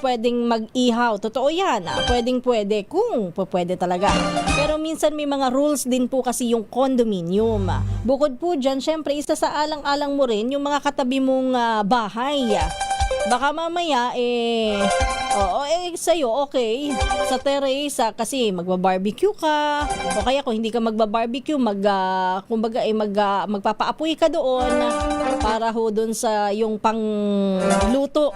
pwedeng mag-ihaw. Totoo yan, pwede kung pwede talaga. Pero minsan may mga rules din po kasi yung condominium. Bukod po dyan, syempre isa sa alang-alang mo rin yung mga katabi mong bahay. Baka mamaya sa'yo okay sa terrace kasi magba-barbecue ka, o kaya kung hindi ka magba-barbecue magpapaapoy ka doon para ho doon sa yung pangluto.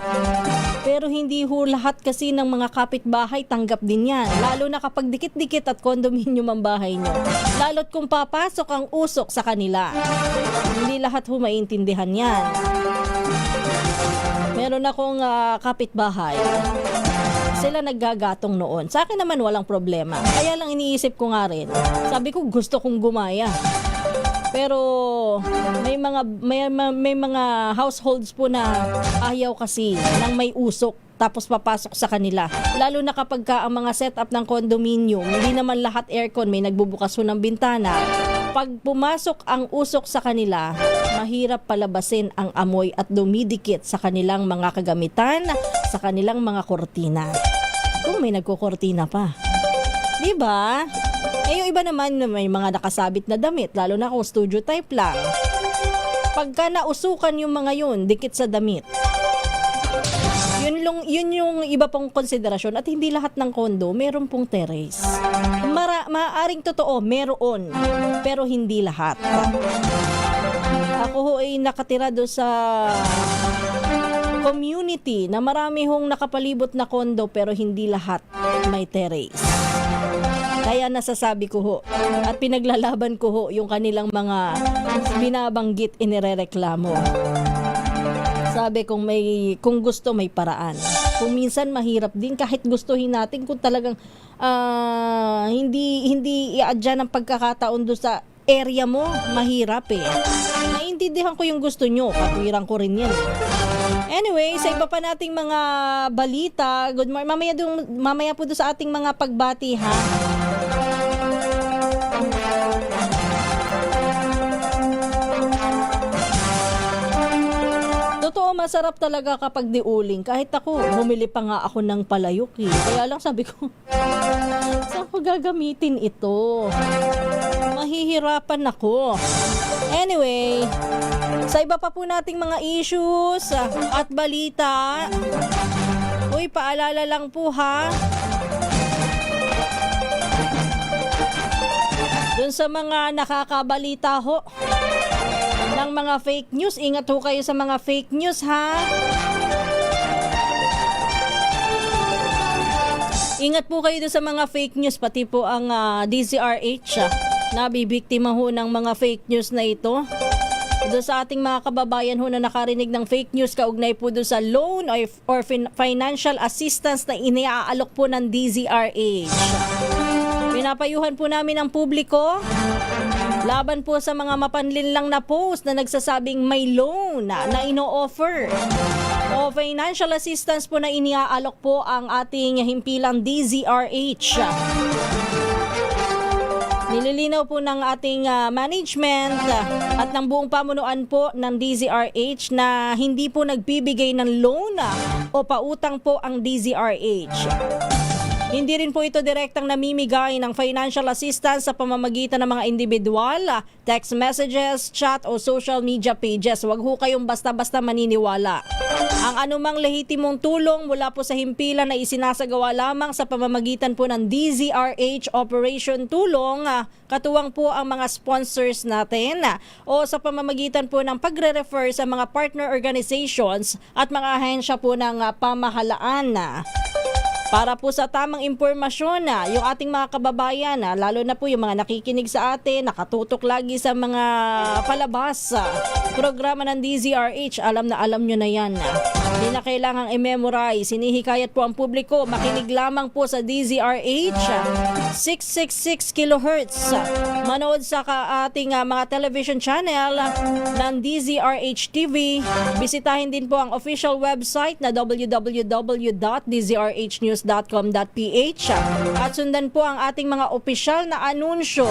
Pero hindi ho lahat kasi ng mga kapitbahay tanggap din yan, lalo na kapag dikit-dikit at condominium ang bahay nyo, lalo't kung papasok ang usok sa kanila, hindi lahat ho maintindihan yan. Meron akong kapitbahay, sila naggagatong noon. Sa akin naman walang problema. Kaya lang iniisip ko nga rin. Sabi ko gusto kong gumaya. Pero may mga households po na ayaw kasi nang may usok tapos papasok sa kanila. Lalo na kapag ang mga setup ng condominium, hindi naman lahat aircon, may nagbubukas ho ng bintana. Pag pumasok ang usok sa kanila, mahirap palabasin ang amoy at dumidikit sa kanilang mga kagamitan, sa kanilang mga kortina. Kung may nagkukortina pa. Diba? Yung iba naman may mga nakasabit na damit, lalo na kung studio type lang. Pagka nausukan yung mga yun, dikit sa damit. Yun yung iba pong konsiderasyon at hindi lahat ng kondo meron pong terrace. Maaaring totoo, meron, pero hindi lahat. Ako ho ay nakatira doon sa community na marami hong nakapalibot na kondo pero hindi lahat may terrace. Kaya nasasabi ko ho at pinaglalaban ko ho yung kanilang mga binabanggit, inirereklamo. Sabi kung gusto may paraan. Kung minsan mahirap din kahit gustuhin natin kung talagang hindi i-adya ng pagkakataon do sa area mo, mahirap Naiintindihan ko yung gusto nyo, katwiran ko rin yan. Anyway, sa iba pa nating mga balita, good morning. Mamaya po do sa ating mga pagbati ha. Totoo, masarap talaga kapag diuling. Kahit ako, bumili pa nga ako ng palayok Kaya lang sabi ko, saan ko gagamitin ito? Mahihirapan ako. Anyway, sa iba pa po nating mga issues at balita, paalala lang po ha. Dun sa mga nakakabalita ho ng mga fake news, ingat ho kayo sa mga fake news ha. Ingat po kayo sa mga fake news, pati po ang DZRH nabibiktima ho ng mga fake news na ito. Doon sa ating mga kababayan ho na nakarinig ng fake news kaugnay po doon sa loan or financial assistance na iniaalok po ng DZRH. Pinapayuhan po namin ang publiko laban po sa mga mapanlinlang na post na nagsasabing may loan na ino-offer o financial assistance po na iniaalok po ang ating himpilang DZRH. Nililinaw po ng ating management at ng buong pamunuan po ng DZRH na hindi po nagbibigay ng loan o pautang po ang DZRH. Hindi rin po ito direktang namimigay ng financial assistance sa pamamagitan ng mga individual, text messages, chat o social media pages. Huwag ho kayong basta-basta maniniwala. Ang anumang lehitimong tulong mula po sa himpilan na isinasagawa lamang sa pamamagitan po ng DZRH Operation Tulong, katuwang po ang mga sponsors natin o sa pamamagitan po ng pagre-refer sa mga partner organizations at mga ahensya po ng pamahalaan. Para po sa tamang impormasyon yung ating mga kababayan, lalo na po yung mga nakikinig sa atin, nakatutok lagi sa mga palabas, programa ng DZRH, alam nyo na yan. Hindi na kailangang i-memorize. Hinihikayat po ang publiko, makinig lamang po sa DZRH, 666 kHz. Manood sa ating mga television channel ng DZRH TV. Bisitahin din po ang official website na www.dzrhnews.com.ph at sundan po ang ating mga opisyal na anunsyo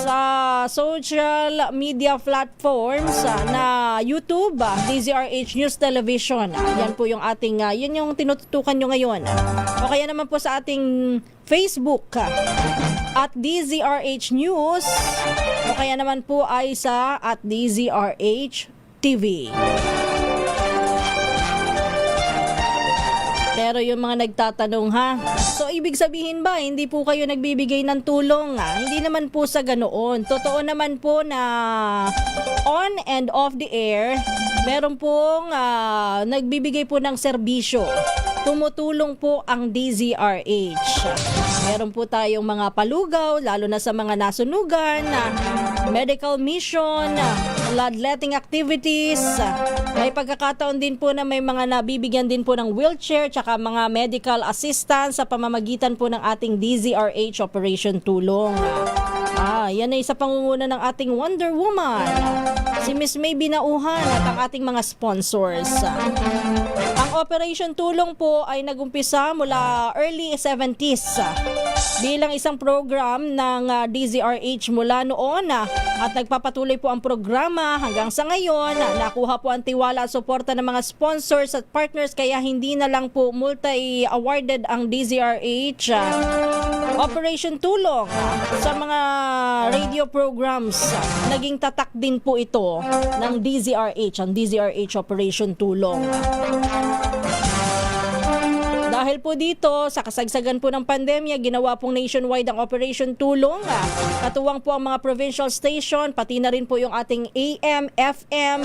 sa social media platforms na YouTube, DZRH News Television. Yan po yung ating, yun yung tinututukan nyo ngayon. O kaya naman po sa ating Facebook at DZRH News, o kaya naman po ay sa at DZRH TV. Pero yung mga nagtatanong so ibig sabihin ba hindi po kayo nagbibigay ng tulong? Hindi naman po sa ganoon. Totoo naman po na on and off the air, meron pong nagbibigay po ng serbisyo. Tumutulong po ang DZRH. Meron po tayong mga palugaw, lalo na sa mga nasunugan, medical mission, bloodletting activities. May pagkakataon din po na may mga nabibigyan din po ng wheelchair tsaka mga medical assistance sa pamamagitan po ng ating DZRH Operation Tulong. Yan ay sa pangunguna ng ating Wonder Woman, si Miss May Binauhan at ang ating mga sponsors. Ang Operation Tulong po ay nagumpisa mula early 70s bilang isang program ng DZRH mula noon at nagpapatuloy po ang programa hanggang sa ngayon. Nakuha po ang tiwala at suporta ng mga sponsors at partners kaya hindi na lang po multi-awarded ang DZRH Operation Tulong sa mga radio programs. Naging tatak din po ito ng DZRH, ang DZRH Operation Tulong. Dahil po dito, sa kasagsagan po ng pandemya, ginawa pong nationwide ang Operation Tulong. Katuwang po ang mga provincial station, pati na rin po yung ating AM, FM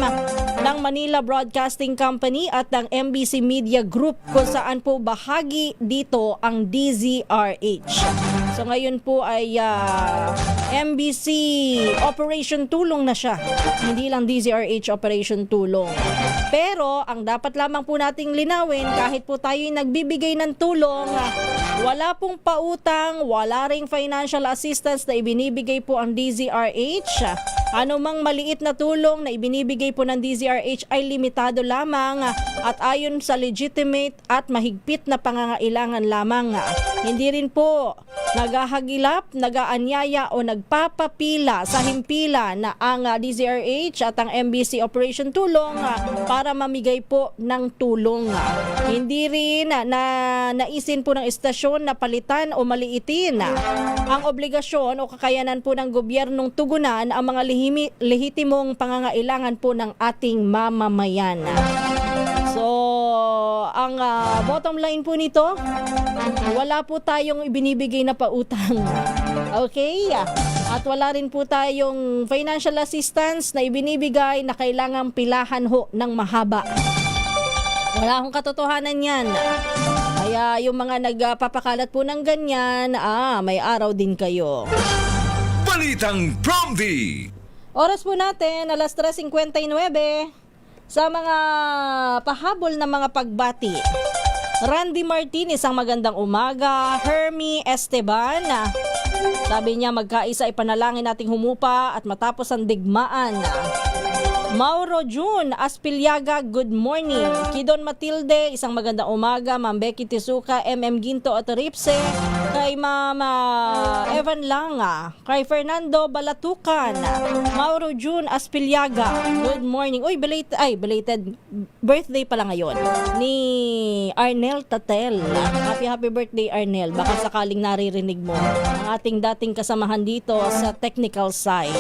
ng Manila Broadcasting Company at ng MBC Media Group kung saan po bahagi dito ang DZRH. So ngayon po ay MBC Operation Tulong na siya. Hindi lang DZRH Operation Tulong. Pero ang dapat lamang po nating linawin, kahit po tayo'y nagbibigay ng tulong, wala pong pautang, wala ring financial assistance na ibinibigay po ang DZRH. Anumang maliit na tulong na ibinibigay po ng DZRH ay limitado lamang at ayon sa legitimate at mahigpit na pangangailangan lamang. Hindi rin po naghahagilap, nagaanyaya o nagpapapila sa himpilan na ang DZRH at ang MBC Operation Tulong para mamigay po ng tulong. Hindi rin na naisin po ng istasyon na palitan o maliitin ang obligasyon o kakayanan po ng gobyernong tugunan ang mga lehitimong pangangailangan po ng ating mamamayan. So, ang bottom line po nito, wala po tayong ibinibigay na pautang. Okay? At wala rin po tayong financial assistance na ibinibigay na kailangang pilahan ho ng mahaba. Wala akong katotohanan yan. Kaya yung mga nagpapakalat po ng ganyan, may araw din kayo.
Balitang Promdi!
Oras po natin, alas 3:59. Sa mga pahabol na mga pagbati, Randy Martinez, ang magandang umaga. Hermie Esteban, sabi niya magkaisa ipanalangin nating humupa at matapos ang digmaan. Mauro June Aspiliaga, good morning. Kidon Matilde, isang magandang umaga. Ma'am Becky Tisuka, MM Ginto at Ripse. Kay Mama Evan Langa. Kay Fernando Balatukan. Mauro June Aspiliaga, good morning. Uy, belated birthday pala ngayon ni Arnel Tatel. Happy birthday, Arnel. Baka sakaling naririnig mo ang ating dating kasamahan dito sa technical side.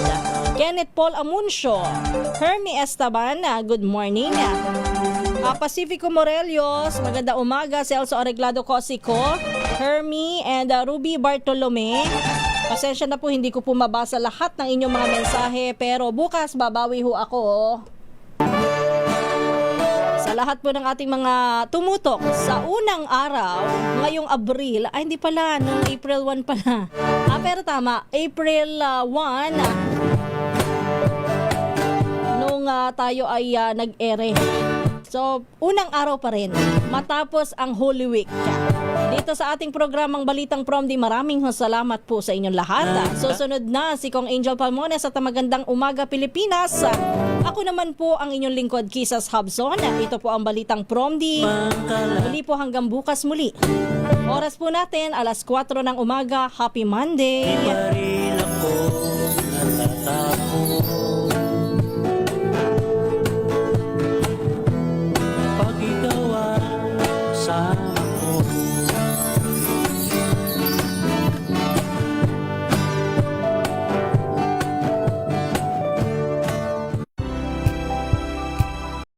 Kenneth Paul Amuncio, Hermie Estaban, good morning. Pacifico Morelios, maganda umaga. Celso Areglado Cosico, Hermie and Ruby Bartolome. Pasensya na po, hindi ko po mabasa lahat ng inyong mga mensahe, pero bukas babawi ho ako. Sa lahat po ng ating mga tumutok sa unang araw, ngayong Abril, hindi pala, noong April 1 pala. Pero tama, April 1, nung tayo ay nag-ere. So, unang araw pa rin, matapos ang Holy Week. Dito sa ating programang Balitang Promdi, maraming salamat po sa inyong lahat. Susunod na si Kong Angel Palmones at Magandang Umaga Pilipinas. Ako naman po ang inyong lingkod, Kisas Hobson. Ito po ang Balitang Promdi. Muli po hanggang bukas muli. Oras po natin, 4:00 ng umaga. Happy Monday!